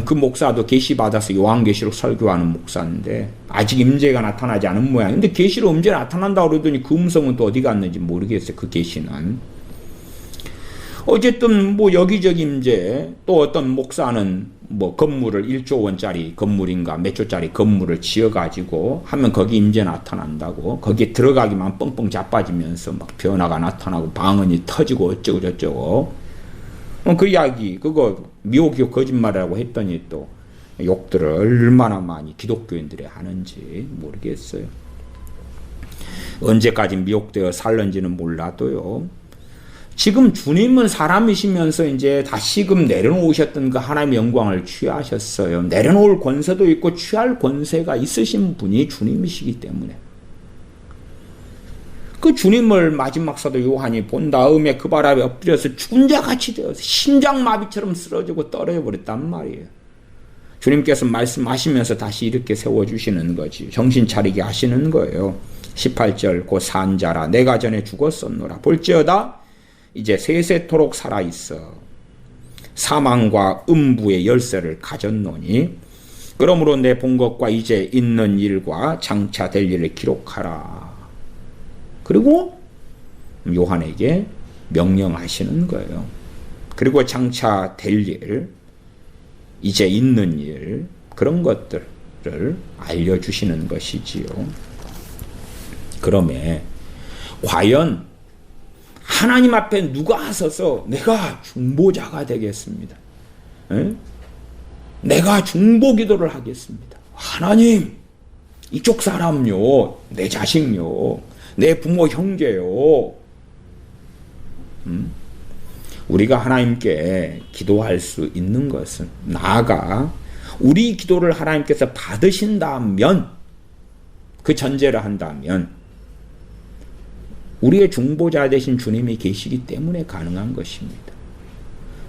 [SPEAKER 1] 그 목사도 계시 받아서 요한계시록 설교하는 목사인데 아직 임재가 나타나지 않은 모양인데 계시로 임재 나타난다고 그러더니 그 음성은 또 어디 갔는지 모르겠어요. 그 계시는. 어쨌든 뭐 여기저기 임재, 또 어떤 목사는 뭐 건물을 1조 원짜리 건물인가 몇 조짜리 건물을 지어가지고 하면 거기 임재 나타난다고. 거기에 들어가기만 뻥뻥 자빠지면서 막 변화가 나타나고 방언이 터지고 어쩌고 저쩌고. 그 이야기 그거 미혹이고 거짓말이라고 했더니 또 욕들을 얼마나 많이 기독교인들이 하는지 모르겠어요. 언제까지 미혹되어 살는지는 몰라도요. 지금 주님은 사람이시면서 이제 다시금 내려놓으셨던 그 하나님의 영광을 취하셨어요. 내려놓을 권세도 있고 취할 권세가 있으신 분이 주님이시기 때문에. 그 주님을 마지막 사도 요한이 본 다음에 그 발 앞에 엎드려서 죽은 자 같이 되어서 심장마비처럼 쓰러지고 떨어져 버렸단 말이에요. 주님께서 말씀하시면서 다시 이렇게 세워주시는 거지. 정신 차리게 하시는 거예요. 18절 곧 산자라 내가 전에 죽었었노라 볼지어다 이제 세세토록 살아있어 사망과 음부의 열쇠를 가졌노니 그러므로 내 본 것과 이제 있는 일과 장차 될 일을 기록하라. 그리고 요한에게 명령하시는 거예요. 그리고 장차 될 일, 이제 있는 일, 그런 것들을 알려주시는 것이지요. 그러면 과연 하나님 앞에 누가 서서 내가 중보자가 되겠습니다. 에? 내가 중보기도를 하겠습니다. 하나님, 이쪽 사람요, 내 자식요, 내 부모 형제요. 우리가 하나님께 기도할 수 있는 것은 나아가 우리 기도를 하나님께서 받으신다면 그 전제를 한다면 우리의 중보자 되신 주님이 계시기 때문에 가능한 것입니다.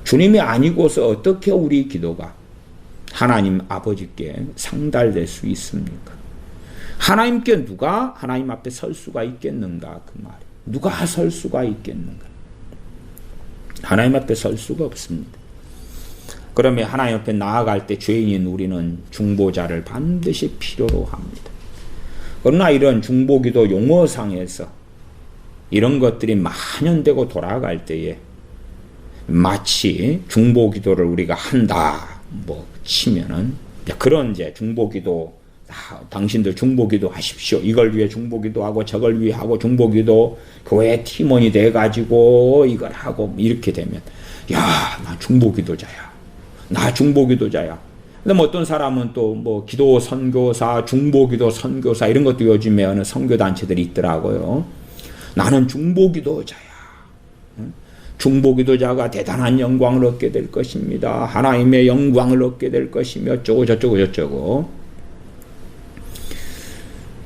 [SPEAKER 1] 주님이 아니고서 어떻게 우리 기도가 하나님 아버지께 상달될 수 있습니까? 하나님께 누가 하나님 앞에 설 수가 있겠는가 그 말이에요. 누가 설 수가 있겠는가? 하나님 앞에 설 수가 없습니다. 그러면 하나님 앞에 나아갈 때 죄인인 우리는 중보자를 반드시 필요로 합니다. 그러나 이런 중보기도 용어상에서 이런 것들이 만연되고 돌아갈 때에 마치 중보기도를 우리가 한다 뭐 치면은 그런 이제 중보기도 당신들 중보기도 하십시오. 이걸 위해 중보기도 하고 저걸 위해 하고 중보기도 교회 팀원이 돼가지고 이걸 하고 이렇게 되면 야, 나 중보기도자야. 나 중보기도자야. 근데 뭐 어떤 사람은 또 뭐 기도 선교사, 중보기도 선교사 이런 것도 요즘에 어느 선교단체들이 있더라고요. 나는 중보기도자야. 중보기도자가 대단한 영광을 얻게 될 것입니다. 하나님의 영광을 얻게 될 것이며 어쩌고 저쩌고 저쩌고.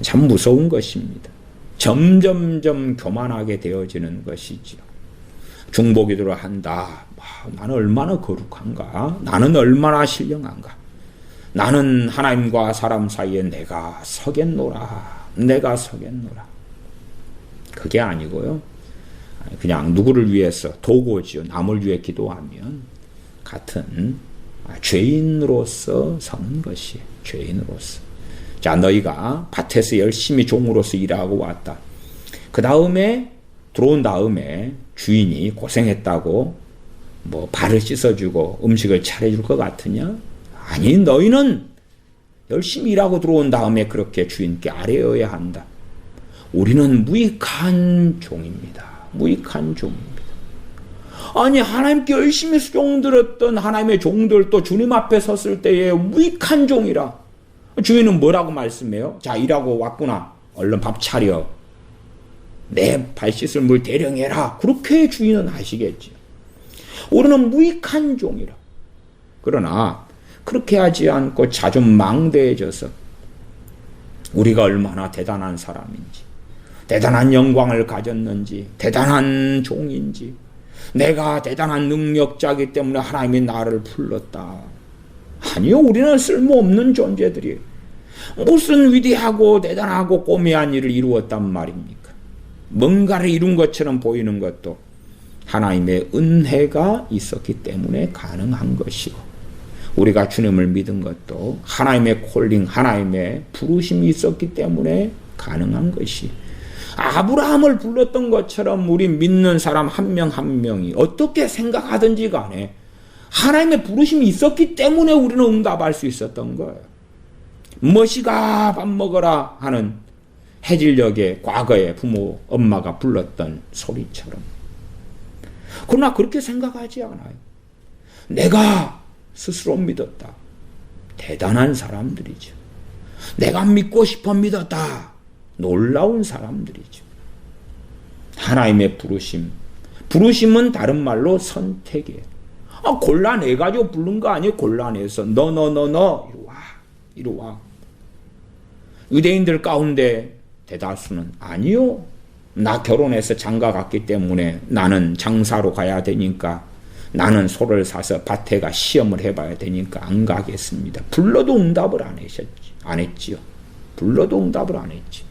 [SPEAKER 1] 참 무서운 것입니다. 점점점 교만하게 되어지는 것이죠. 중보기도를 한다. 나는 얼마나 거룩한가? 나는 얼마나 신령한가? 나는 하나님과 사람 사이에 내가 서겠노라. 내가 서겠노라. 그게 아니고요. 그냥 누구를 위해서 도고지요. 남을 위해 기도하면 같은 죄인으로서 서는 것이에요. 죄인으로서. 자, 너희가 밭에서 열심히 종으로서 일하고 왔다. 그 다음에 들어온 다음에 주인이 고생했다고 뭐 발을 씻어주고 음식을 차려줄 것 같으냐? 아니, 너희는 열심히 일하고 들어온 다음에 그렇게 주인께 아뢰어야 한다. 우리는 무익한 종입니다. 무익한 종입니다. 아니, 하나님께 열심히 수종들었던 하나님의 종들도 주님 앞에 섰을 때에 무익한 종이라. 주인은 뭐라고 말씀해요? 자, 일하고 왔구나. 얼른 밥 차려. 내 발 씻을 물 대령해라. 그렇게 주인은 하시겠지. 우리는 무익한 종이라. 그러나 그렇게 하지 않고 자존망대해져서 우리가 얼마나 대단한 사람인지, 대단한 영광을 가졌는지, 대단한 종인지, 내가 대단한 능력자이기 때문에 하나님이 나를 불렀다. 아니요, 우리는 쓸모없는 존재들이에요. 무슨 위대하고 대단하고 꼬매한 일을 이루었단 말입니까? 뭔가를 이룬 것처럼 보이는 것도 하나님의 은혜가 있었기 때문에 가능한 것이고, 우리가 주님을 믿은 것도 하나님의 콜링, 하나님의 부르심이 있었기 때문에 가능한 것이, 아브라함을 불렀던 것처럼 우리 믿는 사람 한 명 한 명이 어떻게 생각하든지 간에 하나님의 부르심이 있었기 때문에 우리는 응답할 수 있었던 거예요. 머시가 밥 먹어라 하는 해질녘에 과거에 부모, 엄마가 불렀던 소리처럼. 그러나 그렇게 생각하지 않아요. 내가 스스로 믿었다. 대단한 사람들이죠. 내가 믿고 싶어 믿었다. 놀라운 사람들이죠. 하나님의 부르심, 부르심은 다른 말로 선택이에요. 골라내가지고 부른 거 아니에요. 골라내서 너 이리 와. 유대인들 가운데 대다수는 아니요. 나 결혼해서 장가 갔기 때문에 나는 장사로 가야 되니까, 나는 소를 사서 밭에 가 시험을 해봐야 되니까 안 가겠습니다. 불러도 응답을 안 했지요. 불러도 응답을 안 했지.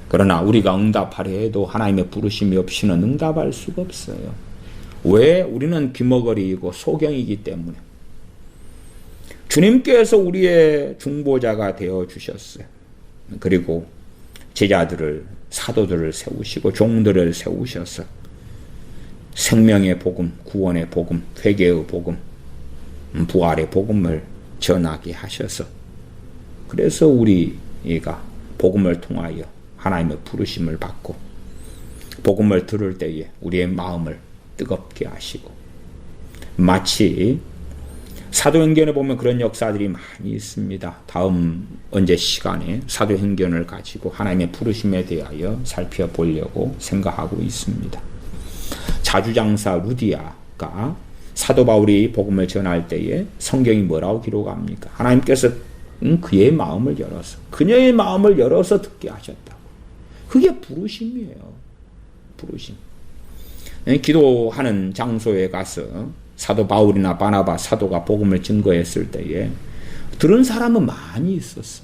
[SPEAKER 1] 그러나 우리가 응답하려 해도 하나님의 부르심이 없이는 응답할 수가 없어요. 왜? 우리는 귀머거리이고 소경이기 때문에. 주님께서 우리의 중보자가 되어주셨어요. 그리고 제자들을, 사도들을 세우시고 종들을 세우셔서 생명의 복음, 구원의 복음, 회개의 복음, 부활의 복음을 전하게 하셔서, 그래서 우리가 복음을 통하여 하나님의 부르심을 받고 복음을 들을 때에 우리의 마음을 뜨겁게 하시고, 마치 사도행전에 보면 그런 역사들이 많이 있습니다. 다음 언제 시간에 사도행전을 가지고 하나님의 부르심에 대하여 살펴보려고 생각하고 있습니다. 자주장사 루디아가 사도 바울이 복음을 전할 때에 성경이 뭐라고 기록합니까? 하나님께서 그의 마음을 열어서, 그녀의 마음을 열어서 듣게 하셨다고. 그게 부르심이에요. 부르심. 기도하는 장소에 가서 사도 바울이나 바나바 사도가 복음을 증거했을 때에 들은 사람은 많이 있었어.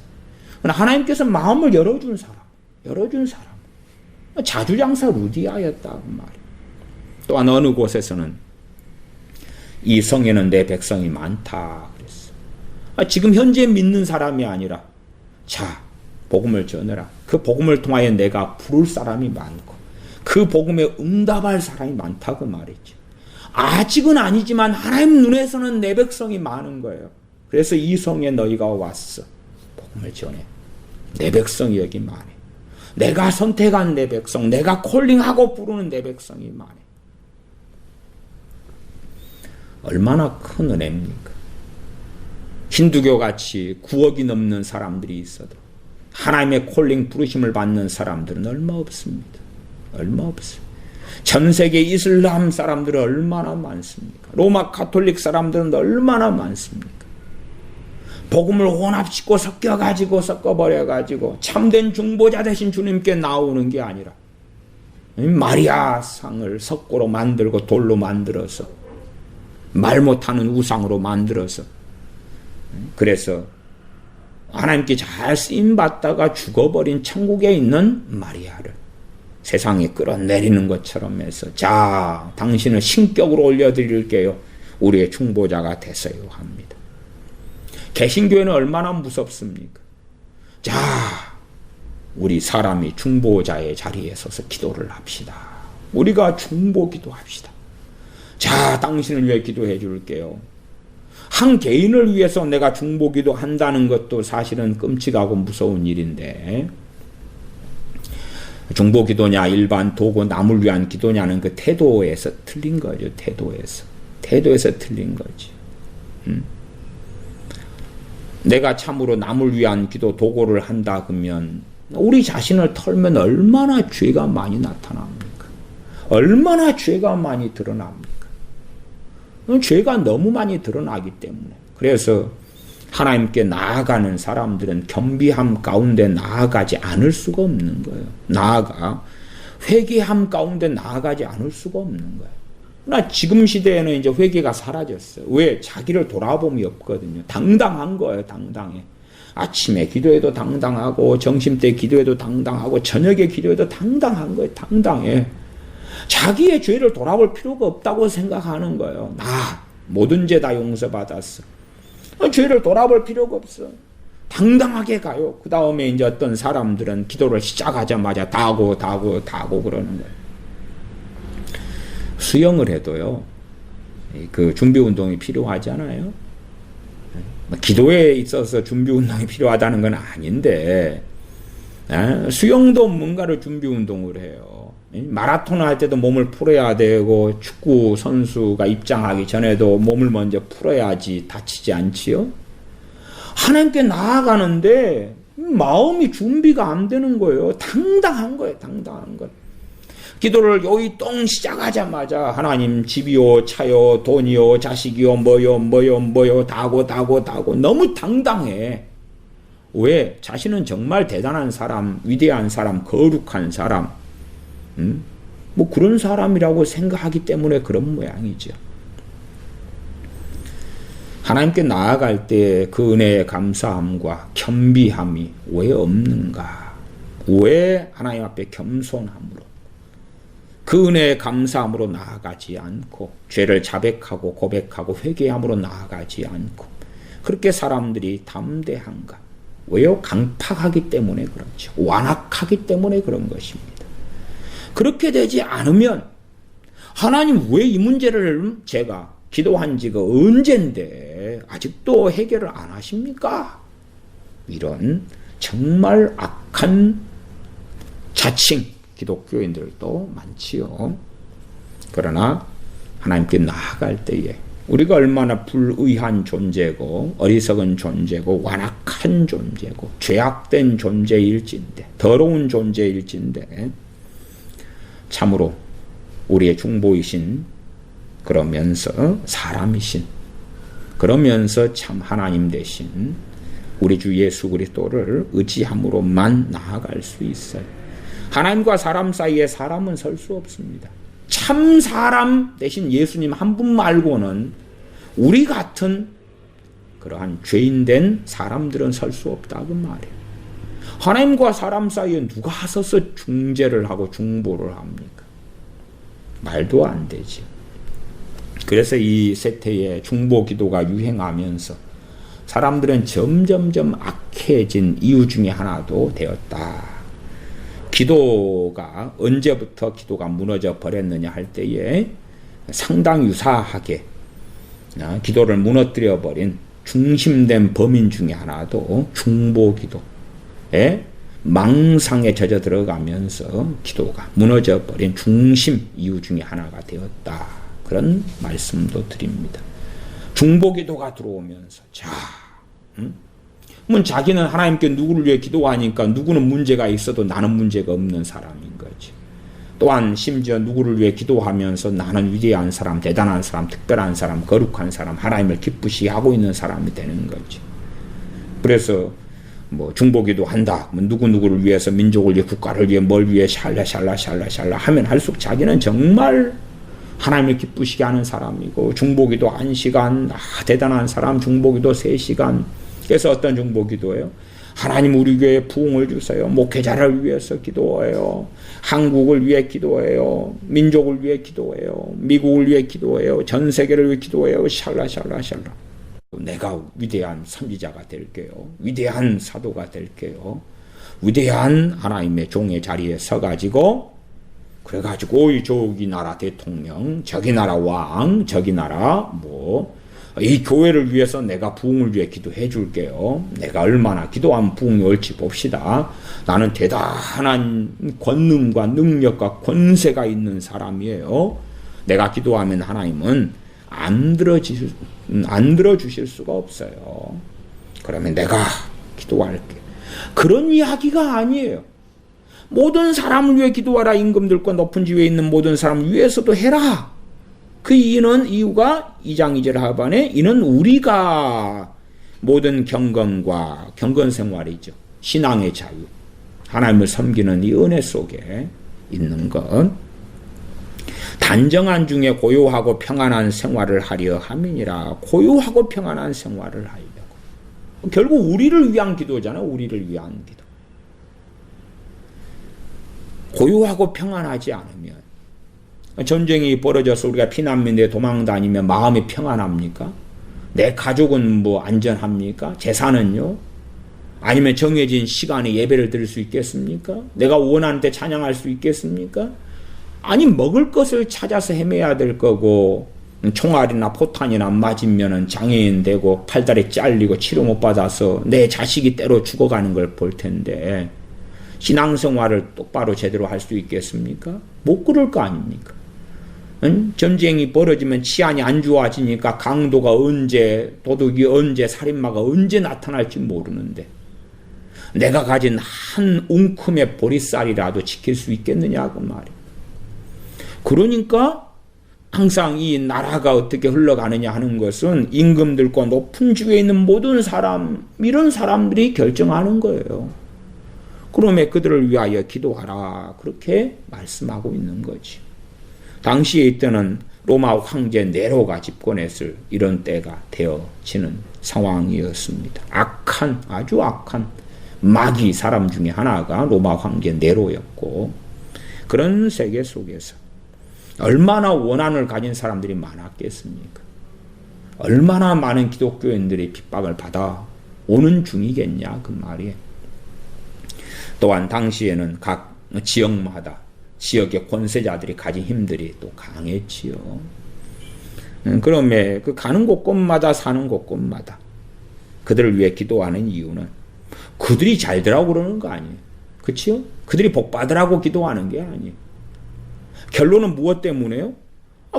[SPEAKER 1] 그러나 하나님께서 마음을 열어준 사람. 자주장사 루디아였다고 말이에요. 또한 어느 곳에서는 이 성에는 내 백성이 많다 그랬어. 지금 현재 믿는 사람이 아니라, 자, 복음을 전해라. 그 복음을 통하여 내가 부를 사람이 많고 그 복음에 응답할 사람이 많다고 말했지. 아직은 아니지만 하나님 눈에서는 내 백성이 많은 거예요. 그래서 이 성에 너희가 왔어. 복음을 전해. 내 백성이 여기 많아. 내가 선택한 내 백성, 내가 콜링하고 부르는 내 백성이 많아. 얼마나 큰 은혜입니까? 힌두교같이 9억이 넘는 사람들이 있어도 하나님의 콜링 부르심을 받는 사람들은 얼마 없습니다. 얼마 없어요. 전 세계 이슬람 사람들은 얼마나 많습니까? 로마 가톨릭 사람들은 얼마나 많습니까? 복음을 혼합시키고 섞어버려가지고 참된 중보자 대신 주님께 나오는 게 아니라 마리아 상을 석고로 만들고 돌로 만들어서 말 못하는 우상으로 만들어서, 그래서 하나님께 잘 쓰임받다가 죽어버린 천국에 있는 마리아를 세상에 끌어내리는 것처럼 해서, 자, 당신을 신격으로 올려드릴게요. 우리의 중보자가 되세요 합니다. 개신교회는 얼마나 무섭습니까? 자, 우리 사람이 중보자의 자리에 서서 기도를 합시다. 우리가 중보 기도합시다. 자, 당신을 위해 기도해 줄게요. 한 개인을 위해서 내가 중보 기도한다는 것도 사실은 끔찍하고 무서운 일인데, 중보 기도냐 일반 도구 남을 위한 기도냐는 그 태도에서 틀린 거죠. 태도에서 틀린 거지. 내가 참으로 남을 위한 기도 도구를 한다 그러면 우리 자신을 털면 얼마나 죄가 많이 나타납니까? 얼마나 죄가 많이 드러납니까? 죄가 너무 많이 드러나기 때문에. 그래서 하나님께 나아가는 사람들은 겸비함 가운데 나아가지 않을 수가 없는 거예요. 회개함 가운데 나아가지 않을 수가 없는 거예요. 그러나 지금 시대에는 이제 회개가 사라졌어요. 왜? 자기를 돌아봄이 없거든요. 당당한 거예요. 당당해. 아침에 기도해도 당당하고, 점심때 기도해도 당당하고, 저녁에 기도해도 당당한 거예요. 당당해. 자기의 죄를 돌아볼 필요가 없다고 생각하는 거예요. 나 모든 죄 다 용서받았어. 죄를 돌아볼 필요가 없어. 당당하게 가요. 그 다음에 이제 어떤 사람들은 기도를 시작하자마자 다 하고 그러는 거예요. 수영을 해도요, 그 준비 운동이 필요하잖아요. 기도에 있어서 준비 운동이 필요하다는 건 아닌데, 수영도 뭔가를 준비 운동을 해요. 마라톤 할 때도 몸을 풀어야 되고, 축구 선수가 입장하기 전에도 몸을 먼저 풀어야지 다치지 않지요? 하나님께 나아가는데 마음이 준비가 안 되는 거예요. 당당한 거예요. 당당한 것. 기도를 요이 똥 시작하자마자 하나님 집이요 차요 돈이요 자식이요 뭐요 다고 너무 당당해. 왜? 자신은 정말 대단한 사람, 위대한 사람, 거룩한 사람, 뭐 그런 사람이라고 생각하기 때문에 그런 모양이죠. 하나님께 나아갈 때 그 은혜의 감사함과 겸비함이 왜 없는가? 왜 하나님 앞에 겸손함으로 그 은혜의 감사함으로 나아가지 않고 죄를 자백하고 고백하고 회개함으로 나아가지 않고 그렇게 사람들이 담대한가? 왜요? 강팍하기 때문에 그렇죠. 완악하기 때문에 그런 것입니다. 그렇게 되지 않으면 하나님 왜 이 문제를 제가 기도한 지가 언젠데 아직도 해결을 안 하십니까? 이런 정말 악한 자칭 기독교인들도 많지요. 그러나 하나님께 나아갈 때에 우리가 얼마나 불의한 존재고 어리석은 존재고 완악한 존재고 죄악된 존재일진데 더러운 존재일진데 참으로 우리의 중보이신 그러면서 사람이신 그러면서 참 하나님 되신 우리 주 예수 그리스도를 의지함으로만 나아갈 수 있어요. 하나님과 사람 사이에 사람은 설 수 없습니다. 참 사람 대신 예수님 한 분 말고는 우리 같은 그러한 죄인된 사람들은 설 수 없다고 말해요. 하나님과 사람 사이에 누가 서서 중재를 하고 중보를 합니까? 말도 안 되지. 그래서 이 세태의 중보 기도가 유행하면서 사람들은 점점점 악해진 이유 중에 하나도 되었다. 기도가 언제부터 기도가 무너져 버렸느냐 할 때에 상당 유사하게 기도를 무너뜨려 버린 중심된 범인 중에 하나도 중보 기도에 망상에 젖어 들어가면서 기도가 무너져 버린 중심 이유 중에 하나가 되었다. 그런 말씀도 드립니다. 중보 기도가 들어오면서 자기는 하나님께 누구를 위해 기도하니까 누구는 문제가 있어도 나는 문제가 없는 사람인 거지. 또한 심지어 누구를 위해 기도하면서 나는 위대한 사람, 대단한 사람, 특별한 사람, 거룩한 사람, 하나님을 기쁘시게 하고 있는 사람이 되는 거지. 그래서 뭐 중보기도 한다. 뭐 누구누구를 위해서 민족을 위해 국가를 위해 뭘 위해 샬라 하면 할수록 자기는 정말 하나님을 기쁘시게 하는 사람이고 중보기도 1시간 대단한 사람 중보기도 3시간 그래서 어떤 중보기도예요? 하나님 우리 교회에 부흥을 주세요. 목회자를 위해서 기도해요. 한국을 위해 기도해요. 민족을 위해 기도해요. 미국을 위해 기도해요. 전 세계를 위해 기도해요. 샬라 내가 위대한 선지자가 될게요. 위대한 사도가 될게요. 위대한 하나님의 종의 자리에 서가지고 그래가지고 저기 나라 대통령, 저기 나라 왕, 저기 나라 이 교회를 위해서 내가 부흥을 위해 기도해 줄게요. 내가 얼마나 기도하면 부흥이 올지 봅시다. 나는 대단한 권능과 능력과 권세가 있는 사람이에요. 내가 기도하면 하나님은 안 들어주실 수가 없어요. 그러면 내가 기도할게. 그런 이야기가 아니에요. 모든 사람을 위해 기도하라. 임금들과 높은 지위에 있는 모든 사람을 위해서도 해라. 그 이유가 2장 2절 하반에 이는 우리가 모든 경건과 경건생활이죠. 신앙의 자유. 하나님을 섬기는 이 은혜 속에 있는 것. 단정한 중에 고요하고 평안한 생활을 하려 함이니라. 고요하고 평안한 생활을 하려고. 결국 우리를 위한 기도잖아요. 우리를 위한 기도. 고요하고 평안하지 않으면 전쟁이 벌어져서 우리가 피난민에 도망 다니면 마음이 평안합니까? 내 가족은 안전합니까? 재산은요? 아니면 정해진 시간에 예배를 드릴 수 있겠습니까? 내가 원하는 때 찬양할 수 있겠습니까? 아니 먹을 것을 찾아서 헤매야 될 거고 총알이나 포탄이나 맞으면 장애인 되고 팔다리 잘리고 치료 못 받아서 내 자식이 때로 죽어가는 걸 볼 텐데 신앙생활을 똑바로 제대로 할 수 있겠습니까? 못 그럴 거 아닙니까? 전쟁이 벌어지면 치안이 안 좋아지니까 강도가 언제, 도둑이 언제, 살인마가 언제 나타날지 모르는데 내가 가진 한 웅큼의 보리쌀이라도 지킬 수 있겠느냐 그 말이에요. 그러니까 항상 이 나라가 어떻게 흘러가느냐 하는 것은 임금들과 높은 주위에 있는 모든 사람, 이런 사람들이 결정하는 거예요. 그러면 그들을 위하여 기도하라. 그렇게 말씀하고 있는 거지. 당시에 이때는 로마 황제 네로가 집권했을 이런 때가 되어지는 상황이었습니다. 아주 악한 마귀 사람 중에 하나가 로마 황제 네로였고, 그런 세계 속에서 얼마나 원한을 가진 사람들이 많았겠습니까? 얼마나 많은 기독교인들이 핍박을 받아 오는 중이겠냐 그 말이에요. 또한 당시에는 각 지역마다 지역의 권세자들이 가진 힘들이 또 강했지요. 그러면 그 가는 곳곳마다 사는 곳곳마다 그들을 위해 기도하는 이유는 그들이 잘 되라고 그러는 거 아니에요. 그치요? 그들이 복 받으라고 기도하는 게 아니에요. 결론은 무엇 때문에요?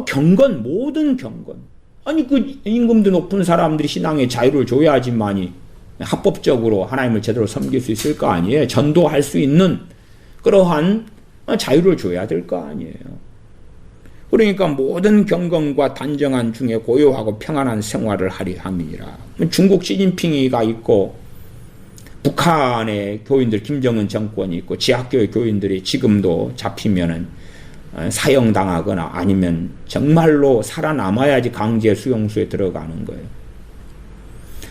[SPEAKER 1] 경건, 모든 경건. 아니 그 임금도 높은 사람들이 신앙의 자유를 줘야지만이 합법적으로 하나님을 제대로 섬길 수 있을 거 아니에요. 전도할 수 있는 그러한 자유를 줘야 될 거 아니에요. 그러니까 모든 경건과 단정한 중에 고요하고 평안한 생활을 하리 함이니라. 중국 시진핑이가 있고 북한의 교인들 김정은 정권이 있고 지하교회 교인들이 지금도 잡히면은 사형당하거나 아니면 정말로 살아남아야지 강제 수용소에 들어가는 거예요.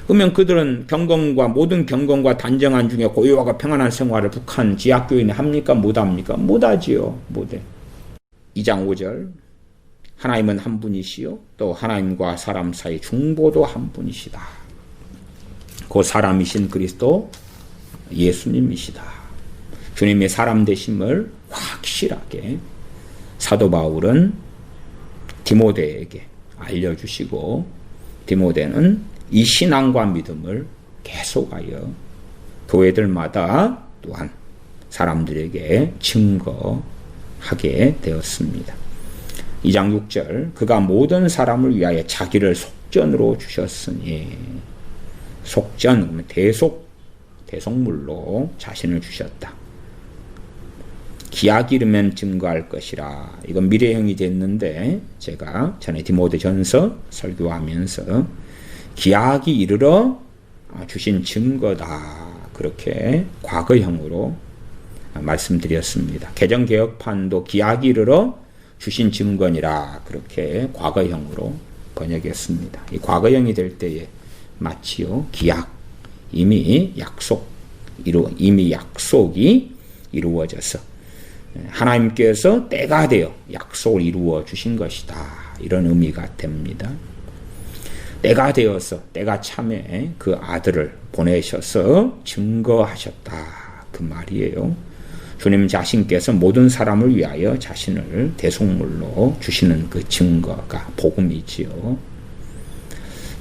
[SPEAKER 1] 그러면 그들은 경건과 모든 경건과 단정한 중에 고요하고 평안한 생활을 북한 지하교인이 합니까? 못합니까? 못하지요. 못해. 2장 5절 하나님은 한 분이시요 또 하나님과 사람 사이 중보도 한 분이시다. 그 사람이신 그리스도 예수님이시다. 주님의 사람 되심을 확실하게 사도 바울은 디모데에게 알려주시고 디모데는 이 신앙과 믿음을 계속하여 교회들마다 또한 사람들에게 증거하게 되었습니다. 2장 6절 그가 모든 사람을 위하여 자기를 속전으로 주셨으니 속전, 대속물로 자신을 주셨다. 기약이 이르면 증거할 것이라. 이건 미래형이 됐는데 제가 전에 디모데전서 설교하면서 기약이 이르러 주신 증거다. 그렇게 과거형으로 말씀드렸습니다. 개정개혁판도 기약이 이르러 주신 증거니라. 그렇게 과거형으로 번역했습니다. 이 과거형이 될 때에 마치요 기약 이미 약속이 이루어져서 하나님께서 때가 되어 약속을 이루어 주신 것이다. 이런 의미가 됩니다. 때가 되어서 때가 참에 그 아들을 보내셔서 증거하셨다. 그 말이에요. 주님 자신께서 모든 사람을 위하여 자신을 대속물로 주시는 그 증거가 복음이지요.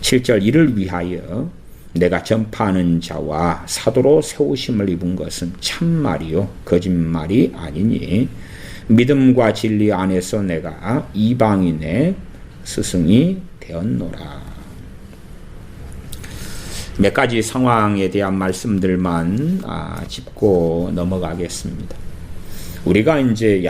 [SPEAKER 1] 7절 이를 위하여 내가 전파하는 자와 사도로 세우심을 입은 것은 참말이요 거짓말이 아니니 믿음과 진리 안에서 내가 이방인의 스승이 되었노라. 몇 가지 상황에 대한 말씀들만 짚고 넘어가겠습니다. 우리가 이제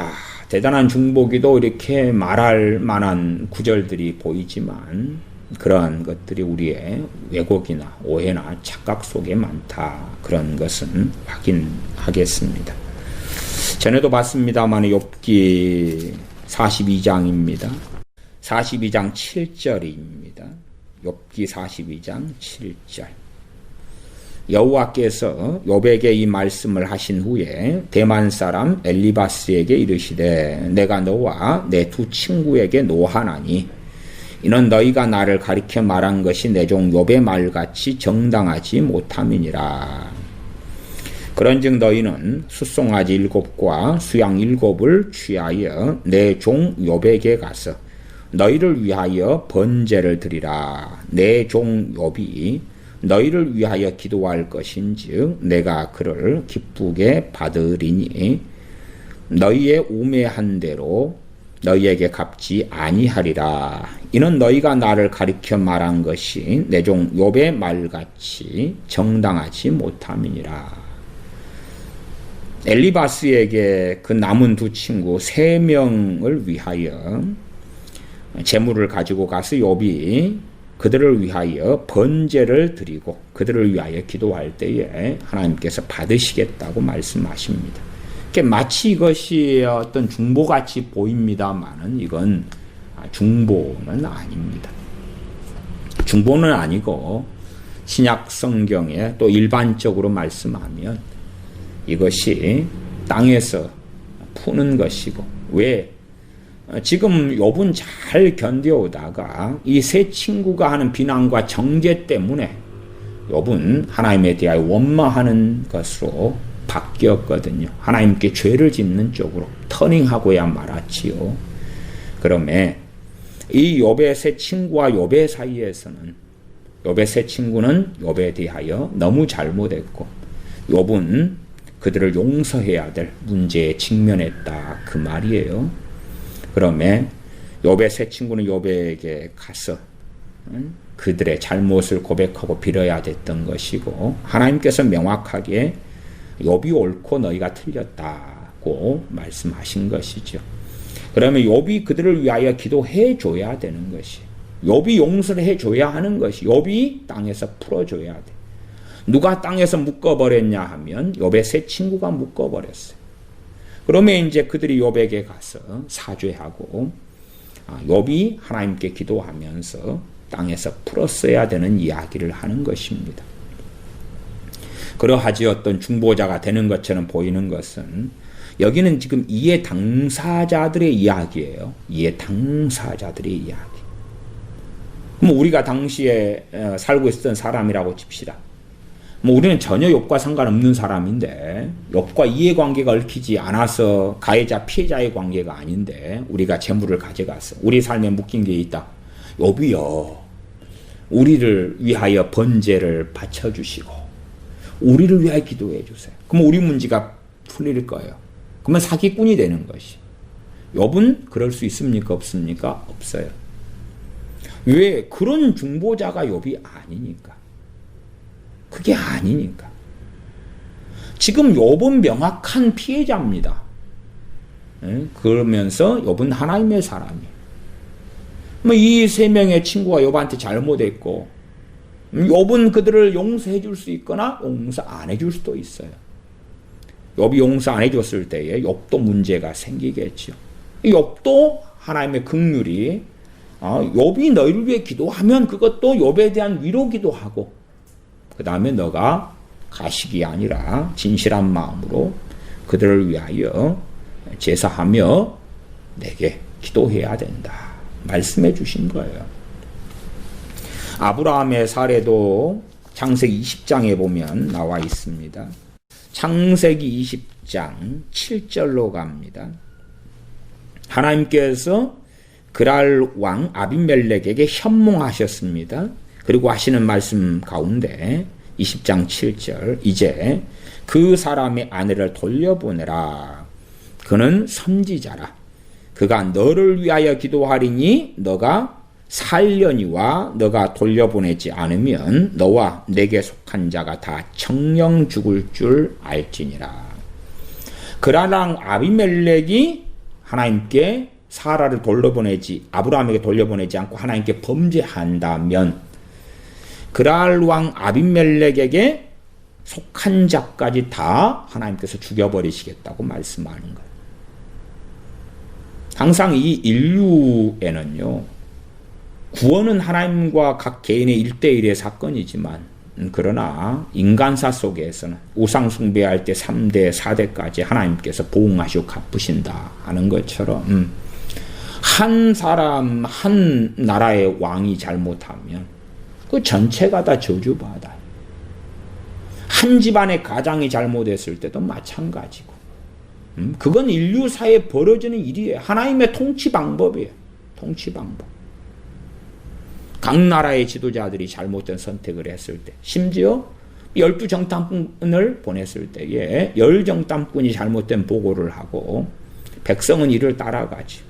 [SPEAKER 1] 대단한 중보기도 이렇게 말할 만한 구절들이 보이지만 그러한 것들이 우리의 왜곡이나 오해나 착각 속에 많다. 그런 것은 확인하겠습니다. 전에도 봤습니다만 욥기 42장입니다. 42장 7절입니다. 욥기 42장 7절. 여호와께서 욥에게 이 말씀을 하신 후에 대만 사람 엘리바스에게 이르시되 내가 너와 내 두 친구에게 노하나니 이는 너희가 나를 가리켜 말한 것이 내 종 욥의 말같이 정당하지 못함이니라. 그런즉 너희는 숫송아지 7과 수양 7을 취하여 내 종 욥에게 가서 너희를 위하여 번제를 드리라. 내 종 욥이 너희를 위하여 기도할 것인즉 내가 그를 기쁘게 받으리니 너희의 우매한 대로 너희에게 갚지 아니하리라. 이는 너희가 나를 가리켜 말한 것이 내 종 욥의 말같이 정당하지 못함이니라. 엘리바스에게 그 남은 두 친구 3명을 위하여 재물을 가지고 가서 욥이 그들을 위하여 번제를 드리고 그들을 위하여 기도할 때에 하나님께서 받으시겠다고 말씀하십니다. 마치 이것이 어떤 중보같이 보입니다만은 이건 중보는 아닙니다. 중보는 아니고 신약 성경에 또 일반적으로 말씀하면 이것이 땅에서 푸는 것이고, 왜? 지금 욥은 잘 견뎌오다가 이 세 친구가 하는 비난과 정죄 때문에 욥은 하나님에 대하여 원망하는 것으로 바뀌었거든요. 하나님께 죄를 짓는 쪽으로 터닝하고야 말았지요. 그러면 이 욥의 세 친구와 욥의 사이에서는 욥의 세 친구는 욥에 대하여 너무 잘못했고 욥은 그들을 용서해야 될 문제에 직면했다 그 말이에요. 그러면 욥의 세 친구는 욥에게 가서 그들의 잘못을 고백하고 빌어야 됐던 것이고, 하나님께서 명확하게 욥이 옳고 너희가 틀렸다고 말씀하신 것이죠. 그러면 욥이 그들을 위하여 기도해 줘야 되는 것이, 욥이 용서를 해줘야 하는 것이, 욥이 땅에서 풀어줘야 돼. 누가 땅에서 묶어버렸냐 하면 욥의 세 친구가 묶어버렸어요. 그러면 이제 그들이 욥에게 가서 사죄하고 욥이 하나님께 기도하면서 땅에서 풀었어야 되는 이야기를 하는 것입니다. 그러하지 어떤 중보자가 되는 것처럼 보이는 것은, 여기는 지금 이해 당사자들의 이야기예요. 이해 당사자들의 이야기. 그럼 우리가 당시에 살고 있었던 사람이라고 칩시다. 우리는 전혀 욥과 상관없는 사람인데, 욥과 이해관계가 얽히지 않아서 가해자 피해자의 관계가 아닌데 우리가 재물을 가져가서 우리 삶에 묶인 게 있다. 욥이요, 우리를 위하여 번제를 바쳐주시고 우리를 위하여 기도해 주세요. 그러면 우리 문제가 풀릴 거예요. 그러면 사기꾼이 되는 것이. 욥은 그럴 수 있습니까? 없습니까? 없어요. 왜? 그런 중보자가 욥이 아니니까. 그게 아니니까. 지금 욥은 명확한 피해자입니다. 그러면서 욥은 하나님의 사람이에요. 이 세 명의 친구가 욥한테 잘못했고, 욥은 그들을 용서해 줄 수 있거나 용서 안 해줄 수도 있어요. 욥이 용서 안 해줬을 때에 욥도 문제가 생기겠죠. 욥도 하나님의 긍휼이, 욥이 너희를 위해 기도하면 그것도 욥에 대한 위로기도 하고, 그 다음에 너가 가식이 아니라 진실한 마음으로 그들을 위하여 제사하며 내게 기도해야 된다 말씀해 주신 거예요. 아브라함의 사례도 창세기 20장에 보면 나와 있습니다. 창세기 20장 7절로 갑니다. 하나님께서 그랄 왕 아비멜렉에게 현몽하셨습니다. 그리고 하시는 말씀 가운데 20장 7절, 이제 그 사람의 아내를 돌려보내라. 그는 선지자라. 그가 너를 위하여 기도하리니 너가 살려니와 너가 돌려보내지 않으면 너와 내게 속한 자가 다 청령 죽을 줄 알지니라. 그랄 아비멜렉이 하나님께 사라를 돌려보내지, 아브라함에게 돌려보내지 않고 하나님께 범죄한다면 그랄 왕 아비멜렉에게 속한 자까지 다 하나님께서 죽여버리시겠다고 말씀하는 거예요. 항상 이 인류에는요, 구원은 하나님과 각 개인의 1대1의 사건이지만, 그러나 인간사 속에서는 우상 숭배할 때 3대, 4대까지 하나님께서 보응하시고 갚으신다 하는 것처럼, 한 사람, 한 나라의 왕이 잘못하면 그 전체가 다 저주받아요. 한 집안의 가장이 잘못했을 때도 마찬가지고. 그건 인류사에 벌어지는 일이에요. 하나님의 통치 방법이에요. 통치 방법. 각 나라의 지도자들이 잘못된 선택을 했을 때, 심지어 12정탐꾼을 보냈을 때에 10정탐꾼이 잘못된 보고를 하고 백성은 이를 따라가지.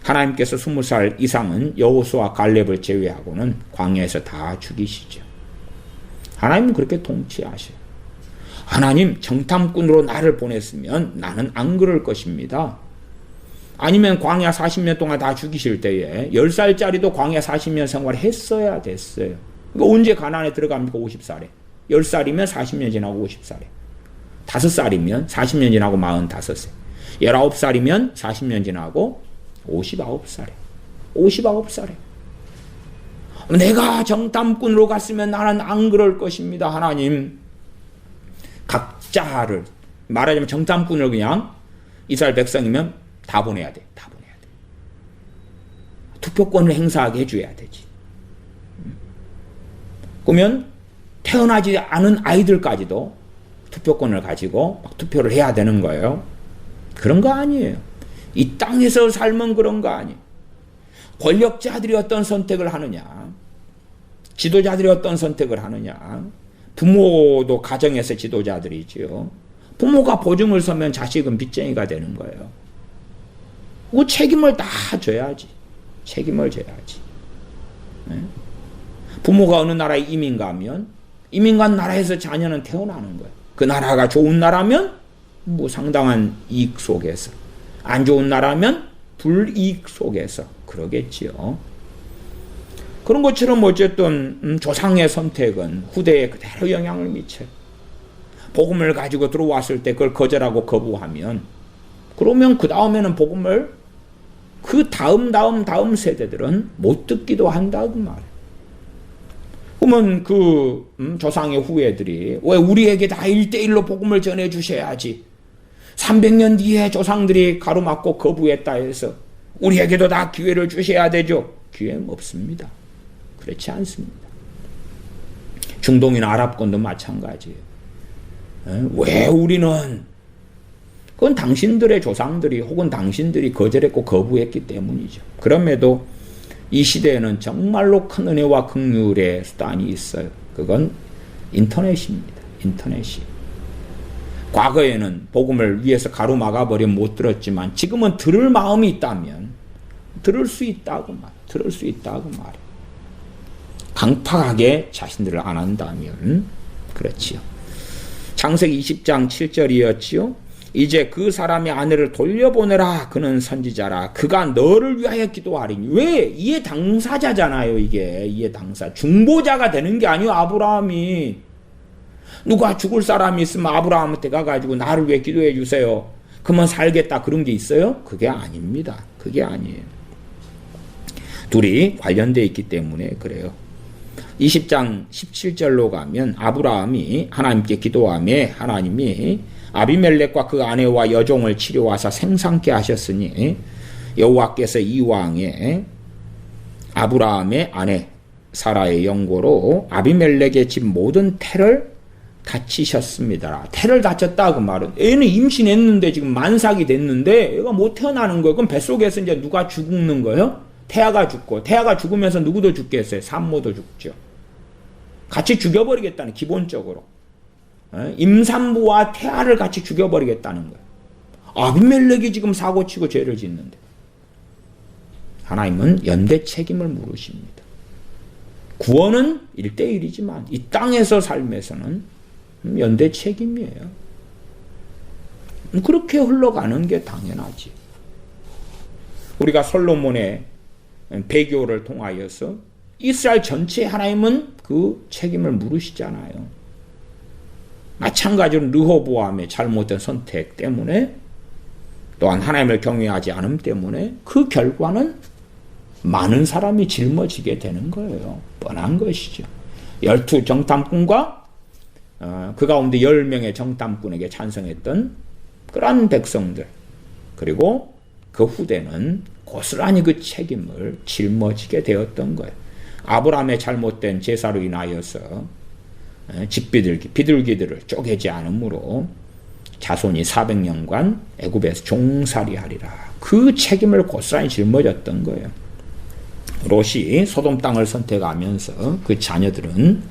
[SPEAKER 1] 하나님께서 20살 이상은 여호수아 갈렙을 제외하고는 광야에서 다 죽이시죠. 하나님은 그렇게 통치하셔요. 하나님 정탐꾼으로 나를 보냈으면 나는 안 그럴 것입니다. 아니면 광야 40년 동안 다 죽이실 때에 10살짜리도 광야 40년 생활했어야 됐어요. 그러니까 언제 가나안에 들어갑니까? 50살에. 10살이면 40년 지나고 50살에. 5살이면 40년 지나고 45세. 19살이면 40년 지나고 59살에. 59살에. 내가 정탐꾼으로 갔으면 나는 안 그럴 것입니다. 하나님. 각자를 말하자면 정탐꾼을 그냥 이스라엘 백성이면 다 보내야 돼. 다 보내야 돼. 투표권을 행사하게 해줘야 되지. 그러면 태어나지 않은 아이들까지도 투표권을 가지고 막 투표를 해야 되는 거예요. 그런 거 아니에요. 이 땅에서 살면 그런 거 아니에요. 권력자들이 어떤 선택을 하느냐, 지도자들이 어떤 선택을 하느냐, 부모도 가정에서 지도자들이지요. 부모가 보증을 서면 자식은 빚쟁이가 되는 거예요. 그 책임을 다 져야지. 책임을 져야지. 네? 부모가 어느 나라에 이민 가면 이민 간 나라에서 자녀는 태어나는 거예요. 그 나라가 좋은 나라면 뭐 상당한 이익 속에서, 안 좋은 나라면 불이익 속에서 그러겠지요. 그런 것처럼 어쨌든 조상의 선택은 후대에 그대로 영향을 미쳐요. 복음을 가지고 들어왔을 때 그걸 거절하고 거부하면, 그러면 그 다음에는 복음을 그 다음 세대들은 못 듣기도 한다 그 말이에요. 그러면 그 조상의 후예들이 왜 우리에게 다 1대1로 복음을 전해주셔야지, 300년 뒤에 조상들이 가로막고 거부했다 해서 우리에게도 다 기회를 주셔야 되죠? 기회는 없습니다. 그렇지 않습니다. 중동이나 아랍권도 마찬가지예요. 왜 우리는, 그건 당신들의 조상들이 혹은 당신들이 거절했고 거부했기 때문이죠. 그럼에도 이 시대에는 정말로 큰 은혜와 긍휼의 수단이 있어요. 그건 인터넷입니다. 인터넷이. 과거에는 복음을 위해서 가로막아버리면 못 들었지만 지금은 들을 마음이 있다면 들을 수 있다고 말이에요. 강팍하게 자신들을 안 한다면 그렇지요. 창세기 20장 7절이었지요. 이제 그 사람의 아내를 돌려보내라. 그는 선지자라. 그가 너를 위하여 기도하리니. 왜? 이해 당사자잖아요. 이게 이해 당사. 중보자가 되는 게 아니요. 아브라함이. 누가 죽을 사람이 있으면 아브라함한테 가가지고 나를 위해 기도해 주세요. 그러면 살겠다. 그런 게 있어요? 그게 아닙니다. 그게 아니에요. 둘이 관련되어 있기 때문에 그래요. 20장 17절로 가면 아브라함이 하나님께 기도하며 하나님이 아비멜렉과 그 아내와 여종을 치료하사 생상케 하셨으니 여호와께서 이왕에 아브라함의 아내 사라의 영고로 아비멜렉의 집 모든 태를 다치셨습니다. 태를 다쳤다 그 말은 애는 임신했는데 지금 만삭이 됐는데 애가 못 태어나는 거예요. 그럼 뱃속에서 이제 누가 죽는 거예요? 태아가 죽고, 태아가 죽으면서 누구도 죽겠어요? 산모도 죽죠. 같이 죽여버리겠다는, 기본적으로. 임산부와 태아를 같이 죽여버리겠다는 거예요. 아비멜렉이 지금 사고치고 죄를 짓는데 하나님은 연대 책임을 물으십니다. 구원은 1대1이지만 이 땅에서 삶에서는 연대 책임이에요. 그렇게 흘러가는 게 당연하지. 우리가 솔로몬의 배교를 통하여서 이스라엘 전체에 하나님은 그 책임을 물으시잖아요. 마찬가지로 르호보암의 잘못된 선택 때문에, 또한 하나님을 경외하지 않음 때문에 그 결과는 많은 사람이 짊어지게 되는 거예요. 뻔한 것이죠. 12 정탐꾼과 그 가운데 10명의 정탐꾼에게 찬성했던 그러한 백성들, 그리고 그 후대는 고스란히 그 책임을 짊어지게 되었던 거예요. 아브라함의 잘못된 제사로 인하여서 비둘기들을 쪼개지 않으므로 자손이 400년간 애굽에서 종살이하리라. 그 책임을 고스란히 짊어졌던 거예요. 롯이 소돔 땅을 선택하면서 그 자녀들은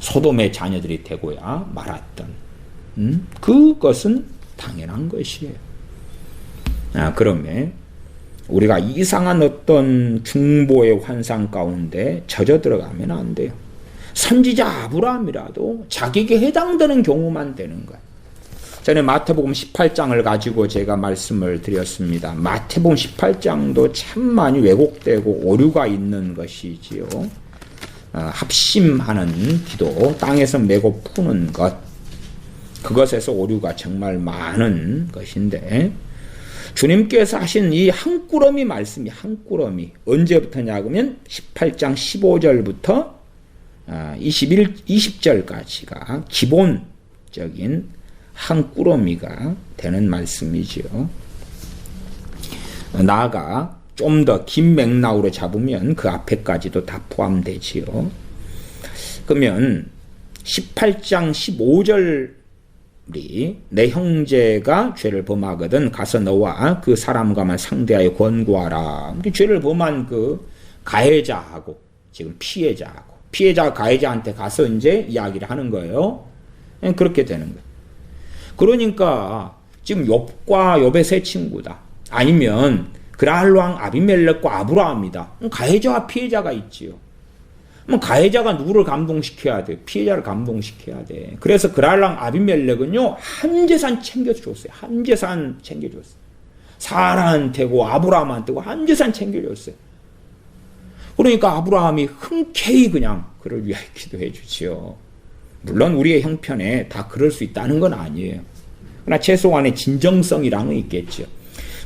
[SPEAKER 1] 소돔의 자녀들이 되고야 말았던, 그것은 당연한 것이에요. 그러면 우리가 이상한 어떤 중보의 환상 가운데 젖어 들어가면 안 돼요. 선지자 아브라함이라도 자기에게 해당되는 경우만 되는 거예요. 전에 마태복음 18장을 가지고 제가 말씀을 드렸습니다. 마태복음 18장도 참 많이 왜곡되고 오류가 있는 것이지요. 합심하는 기도, 땅에서 메고 푸는 것, 그것에서 오류가 정말 많은 것인데, 주님께서 하신 이 한 꾸러미 말씀이 한 꾸러미 언제부터냐 그러면 18장 15절부터 20절까지가 기본적인 한 꾸러미가 되는 말씀이지요. 나아가 좀 더 긴 맥락으로 잡으면 그 앞에까지도 다 포함되지요. 그러면 18장 15절이 내 형제가 죄를 범하거든 가서 너와 그 사람과만 상대하여 권고하라. 죄를 범한 그 가해자하고 지금 피해자가 가해자한테 가서 이제 이야기를 하는 거예요. 그렇게 되는 거예요. 그러니까 지금 욥과 욥의 세 친구다. 아니면 그랄 왕 아비멜렉과 아브라함이다. 가해자와 피해자가 있지요. 가해자가 누구를 감동시켜야 돼? 피해자를 감동시켜야 돼. 그래서 그랄 왕 아비멜렉은요, 한 재산 챙겨줬어요. 한 재산 챙겨줬어요. 사라한테고 아브라함한테고 한 재산 챙겨줬어요. 그러니까 아브라함이 흔쾌히 그냥 그를 위하여 기도해 주지요. 물론 우리의 형편에 다 그럴 수 있다는 건 아니에요. 그러나 최소한의 진정성이라는 건 있겠죠.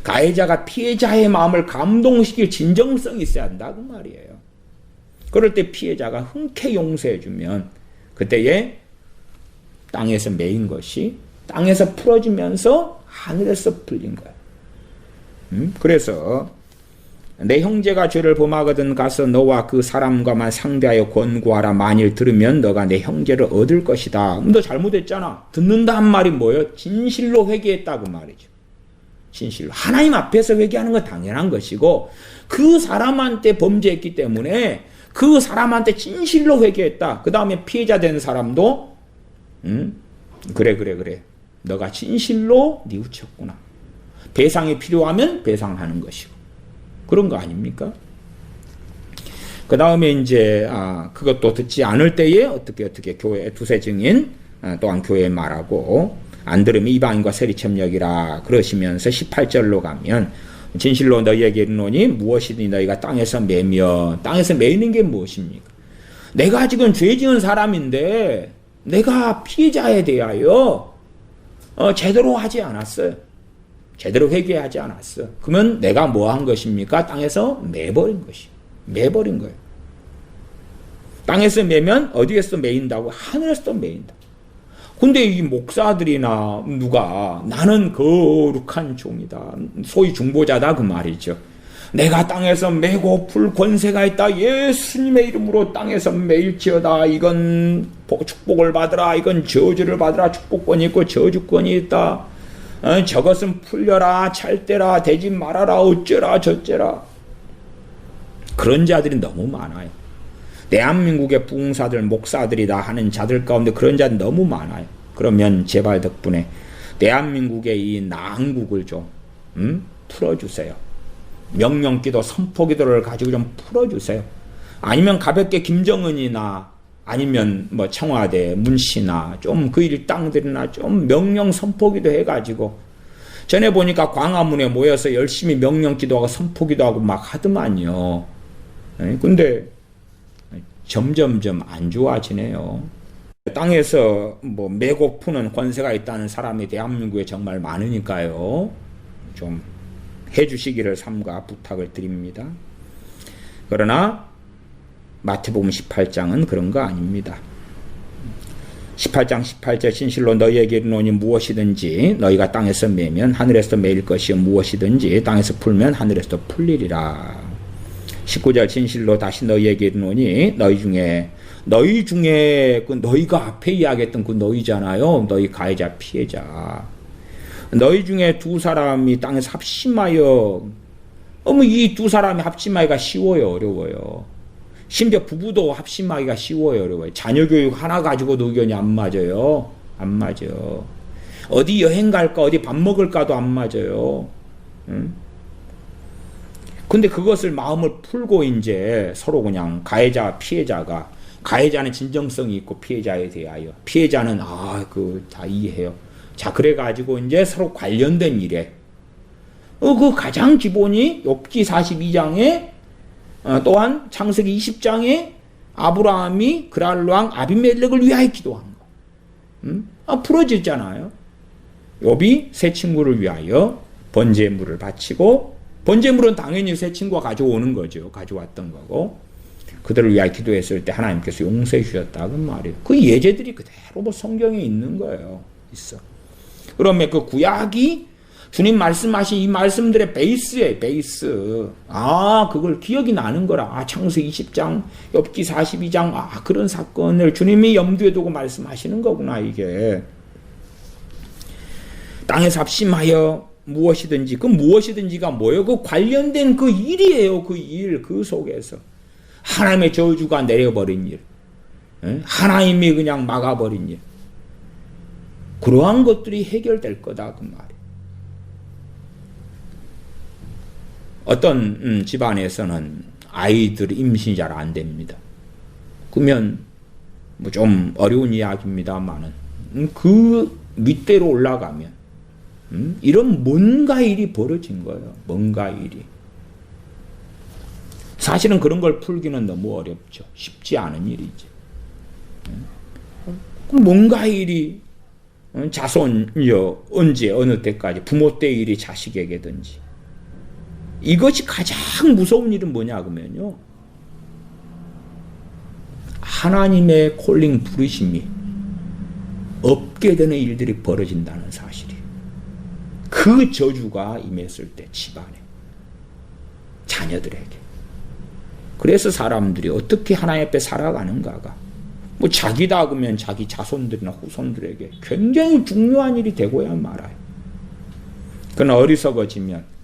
[SPEAKER 1] 가해자가 피해자의 마음을 감동시킬 진정성이 있어야 한다고 말이에요. 그럴 때 피해자가 흔쾌히 용서해 주면 그때에 땅에서 메인 것이 땅에서 풀어지면서 하늘에서 풀린 거예요. 그래서 내 형제가 죄를 범하거든 가서 너와 그 사람과만 상대하여 권고하라. 만일 들으면 너가 내 형제를 얻을 것이다. 너 잘못했잖아. 듣는다 한 말이 뭐예요? 진실로 회개했다고 말이죠. 진실로. 하나님 앞에서 회개하는 건 당연한 것이고 그 사람한테 범죄했기 때문에 그 사람한테 진실로 회개했다. 그 다음에 피해자 된 사람도 그래. 너가 진실로 뉘우쳤구나. 배상이 필요하면 배상하는 것이고. 그런 거 아닙니까? 그 다음에 이제 그것도 듣지 않을 때에 어떻게 교회 두세 증인 또한 교회에 말하고 안 들으면 이방인과 세리처럼 여기라 그러시면서 18절로 가면 진실로 너희에게 이르노니 무엇이든지 너희가 땅에서 매면 땅에서 매이는 게 무엇입니까? 내가 지금 죄 지은 사람인데 내가 피해자에 대하여 제대로 하지 않았어요. 제대로 회개하지 않았어. 그러면 내가 뭐 한 것입니까? 땅에서 매버린 것이. 매버린 거예요. 땅에서 매면 어디에서 매인다고? 하늘에서 매인다. 근데 이 목사들이나 누가 나는 거룩한 종이다. 소위 중보자다 그 말이죠. 내가 땅에서 매고 풀 권세가 있다. 예수님의 이름으로 땅에서 매일지어다. 이건 축복을 받으라. 이건 저주를 받으라. 축복권이 있고 저주권이 있다. 저것은 풀려라, 찰때라, 대지 말아라, 어쩌라, 저쩌라. 그런 자들이 너무 많아요. 대한민국의 부흥사들, 목사들이다 하는 자들 가운데 그런 자들이 너무 많아요. 그러면 제발 덕분에 대한민국의 이 난국을 좀 풀어주세요. 명령기도, 선포기도를 가지고 좀 풀어주세요. 아니면 가볍게 김정은이나 아니면 뭐 청와대, 문씨나 좀 그 일당들이나 좀 명령 선포기도 해가지고 전에 보니까 광화문에 모여서 열심히 명령 기도하고 선포 기도하고 막 하더만요. 근데 점점점 안 좋아지네요. 땅에서 뭐 매고 푸는 권세가 있다는 사람이 대한민국에 정말 많으니까요. 좀 해주시기를 삼가 부탁을 드립니다. 그러나 마태복음 18장은 그런 거 아닙니다. 18장 18절 진실로 너희에게 이르노니 무엇이든지 너희가 땅에서 매면 하늘에서 매일 것이요 무엇이든지 땅에서 풀면 하늘에서 풀리리라. 19절 진실로 다시 너희에게 이르노니 너희 중에 그 너희가 앞에 이야기했던 그 너희잖아요. 너희 가해자 피해자. 너희 중에 두 사람이 땅에서 합심하여 이 두 사람이 합심하기가 쉬워요, 어려워요? 심지어 부부도 합심하기가 쉬워요, 어려워요. 자녀 교육 하나 가지고도 의견이 안 맞아요. 안 맞아요. 어디 여행 갈까, 어디 밥 먹을까도 안 맞아요. 근데 그것을 마음을 풀고 이제 서로 그냥 가해자, 피해자가 가해자는 진정성이 있고 피해자에 대하여. 피해자는 다 이해해요. 자, 그래가지고 이제 서로 관련된 일에 그 가장 기본이 욥기 42장에 또한 창세기 20장에 아브라함이 그랄 왕 아비멜렉을 위하여 기도한 거. 풀어졌잖아요. 욥이 새 친구를 위하여 번제물을 바치고, 번제물은 당연히 새 친구가 가져오는 거죠. 가져왔던 거고, 그들을 위하여 기도했을 때 하나님께서 용서해 주셨다 그 말이에요. 그 예제들이 그대로 성경에 있는 거예요. 있어. 그러면 그 구약이 주님 말씀하신 이 말씀들의 베이스예요. 베이스. 그걸 기억이 나는 거라. 창세기 20장, 욥기 42장, 그런 사건을 주님이 염두에 두고 말씀하시는 거구나, 이게. 땅에 삽심하여 무엇이든지, 그 무엇이든지가 뭐예요? 그 관련된 그 일이에요. 그 일, 그 속에서. 하나님의 저주가 내려버린 일. 하나님이 그냥 막아버린 일. 그러한 것들이 해결될 거다, 그 말이에요. 어떤 집안에서는 아이들 임신이 잘 안 됩니다. 그러면 뭐 좀 어려운 이야기입니다만은 그 밑대로 올라가면 이런 뭔가 일이 벌어진 거예요. 뭔가 일이. 사실은 그런 걸 풀기는 너무 어렵죠. 쉽지 않은 일이지. 뭔가 일이 자손여 언제 어느 때까지 부모 때 일이 자식에게든지. 이것이 가장 무서운 일은 뭐냐 그러면요. 하나님의 콜링 부르심이 없게 되는 일들이 벌어진다는 사실이에요. 그 저주가 임했을 때 집안에, 자녀들에게. 그래서 사람들이 어떻게 하나님 앞에 살아가는가가 뭐 자기다 그러면 자기 자손들이나 후손들에게 굉장히 중요한 일이 되고야 말아요. 그러나 어리석어지면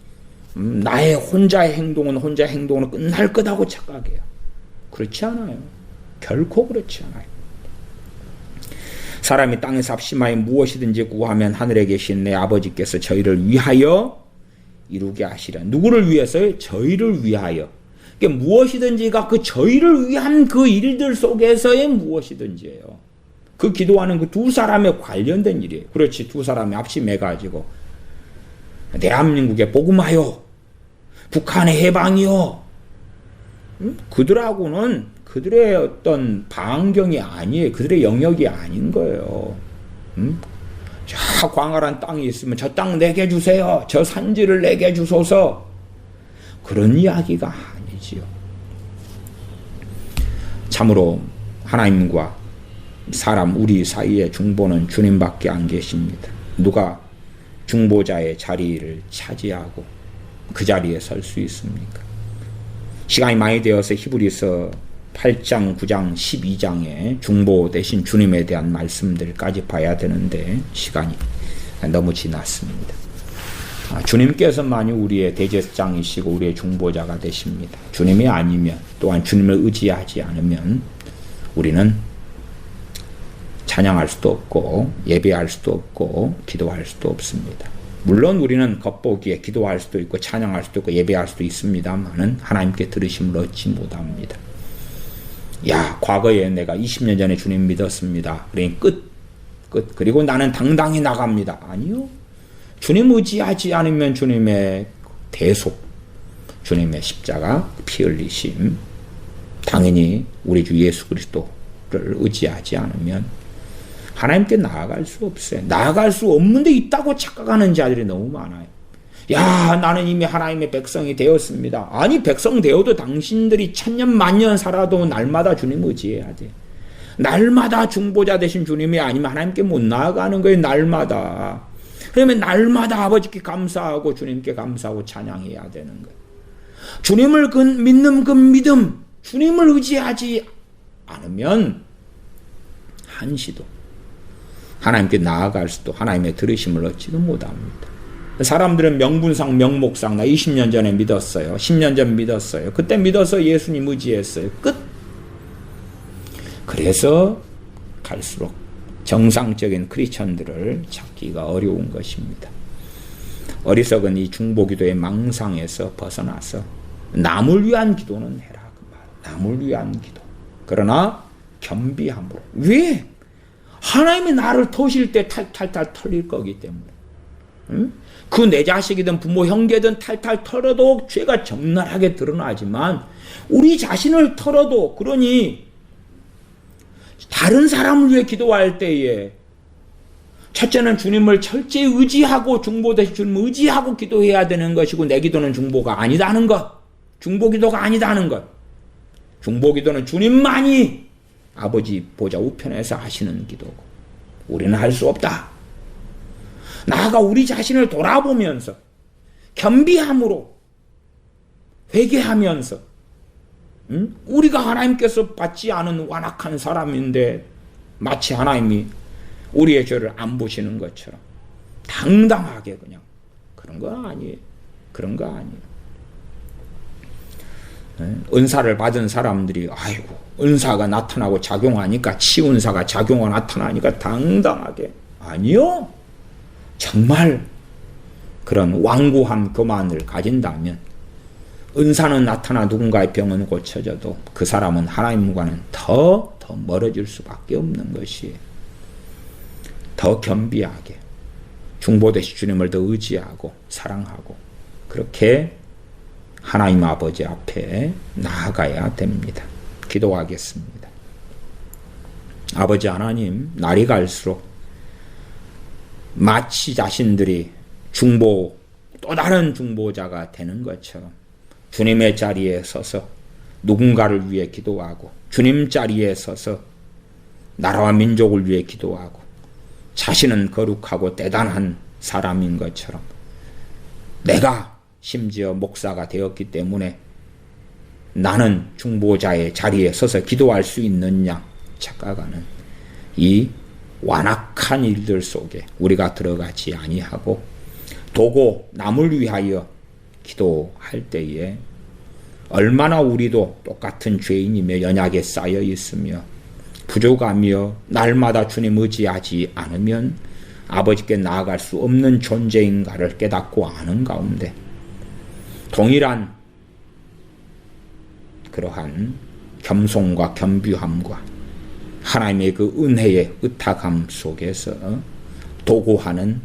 [SPEAKER 1] 나의 혼자의 행동으로 끝날 거다고 착각해요. 그렇지 않아요. 결코 그렇지 않아요. 사람이 땅에 삽심하여 무엇이든지 구하면 하늘에 계신 내 아버지께서 저희를 위하여 이루게 하시라. 누구를 위해서요? 저희를 위하여. 그러니까 무엇이든지가 그 저희를 위한 그 일들 속에서의 무엇이든지예요. 그 기도하는 그 두 사람에 관련된 일이에요. 그렇지, 두 사람이 합심해가지고 대한민국에 복음하여, 북한의 해방이요. 그들하고는 그들의 어떤 반경이 아니에요. 그들의 영역이 아닌 거예요. 저 광활한 땅이 있으면 저 땅 내게 주세요. 저 산지를 내게 주소서. 그런 이야기가 아니지요. 참으로 하나님과 사람 우리 사이의 중보는 주님밖에 안 계십니다. 누가 중보자의 자리를 차지하고 그 자리에 설 수 있습니까? 시간이 많이 되어서 히브리서 8장, 9장, 12장에 중보 대신 주님에 대한 말씀들까지 봐야 되는데 시간이 너무 지났습니다. 주님께서만이 우리의 대제사장이시고 우리의 중보자가 되십니다. 주님이 아니면, 또한 주님을 의지하지 않으면 우리는 찬양할 수도 없고 예배할 수도 없고 기도할 수도 없습니다. 물론 우리는 겉보기에 기도할 수도 있고 찬양할 수도 있고 예배할 수도 있습니다만은 하나님께 들으심을 얻지 못합니다. 과거에 내가 20년 전에 주님 믿었습니다. 그러니 끝. 그리고 나는 당당히 나갑니다. 아니요. 주님 의지하지 않으면 주님의 대속, 주님의 십자가, 피 흘리심, 당연히 우리 주 예수 그리스도를 의지하지 않으면 하나님께 나아갈 수 없어요. 나아갈 수 없는데 있다고 착각하는 자들이 너무 많아요. 나는 이미 하나님의 백성이 되었습니다. 아니, 백성 되어도 당신들이 천년 만년 살아도 날마다 주님 의지해야 돼. 날마다 중보자 되신 주님이 아니면 하나님께 못 나아가는 거예요. 날마다. 그러면 날마다 아버지께 감사하고 주님께 감사하고 찬양해야 되는 거예요. 주님을 믿는 그 믿음, 주님을 의지하지 않으면 한시도 하나님께 나아갈 수도, 하나님의 들으심을 얻지도 못합니다. 사람들은 명분상 명목상 나 20년 전에 믿었어요. 10년 전 믿었어요. 그때 믿어서 예수님 의지했어요. 끝. 그래서 갈수록 정상적인 크리스천들을 찾기가 어려운 것입니다. 어리석은 이 중보기도의 망상에서 벗어나서 남을 위한 기도는 해라. 그 말. 남을 위한 기도. 그러나 겸비함으로. 왜? 하나님이 나를 터실 때 탈탈탈 털릴 거기 때문에. 응? 그 내 자식이든 부모 형제든 탈탈 털어도 죄가 적나라하게 드러나지만 우리 자신을 털어도, 그러니 다른 사람을 위해 기도할 때에 첫째는 주님을 철저히 의지하고, 중보되신 주님을 의지하고 기도해야 되는 것이고, 내 기도는 중보가 아니다는 것. 중보기도가 아니다는 것. 중보기도는 주님만이 아버지 보좌 우편에서 하시는 기도고, 우리는 할 수 없다. 나아가 우리 자신을 돌아보면서 겸비함으로 회개하면서, 우리가 하나님께서 받지 않은 완악한 사람인데 마치 하나님이 우리의 죄를 안 보시는 것처럼 당당하게 그냥, 그런 거 아니에요. 그런 거 아니에요. 은사를 받은 사람들이 아이고 은사가 나타나고 작용하니까, 치은사가 작용하고 나타나니까 당당하게, 아니요. 정말 그런 완고한 교만을 가진다면 은사는 나타나 누군가의 병은 고쳐져도 그 사람은 하나님과는 더 멀어질 수밖에 없는 것이에요. 더 겸비하게 중보되신 주님을 더 의지하고 사랑하고 그렇게 하나님 아버지 앞에 나아가야 됩니다. 기도하겠습니다. 아버지 하나님, 날이 갈수록 마치 자신들이 또 다른 중보자가 되는 것처럼 주님의 자리에 서서 누군가를 위해 기도하고, 주님 자리에 서서 나라와 민족을 위해 기도하고, 자신은 거룩하고 대단한 사람인 것처럼 내가 심지어 목사가 되었기 때문에 나는 중보자의 자리에 서서 기도할 수 있느냐 착각하는 이 완악한 일들 속에 우리가 들어가지 아니하고 도고 남을 위하여 기도할 때에 얼마나 우리도 똑같은 죄인이며 연약에 쌓여 있으며 부족하며 날마다 주님 의지하지 않으면 아버지께 나아갈 수 없는 존재인가를 깨닫고 아는 가운데 동일한 그러한 겸손과 겸비함과 하나님의 그 은혜의 의탁함 속에서 도구하는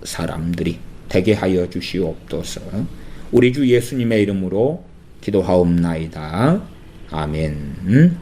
[SPEAKER 1] 사람들이 되게 하여 주시옵소서. 우리 주 예수님의 이름으로 기도하옵나이다. 아멘.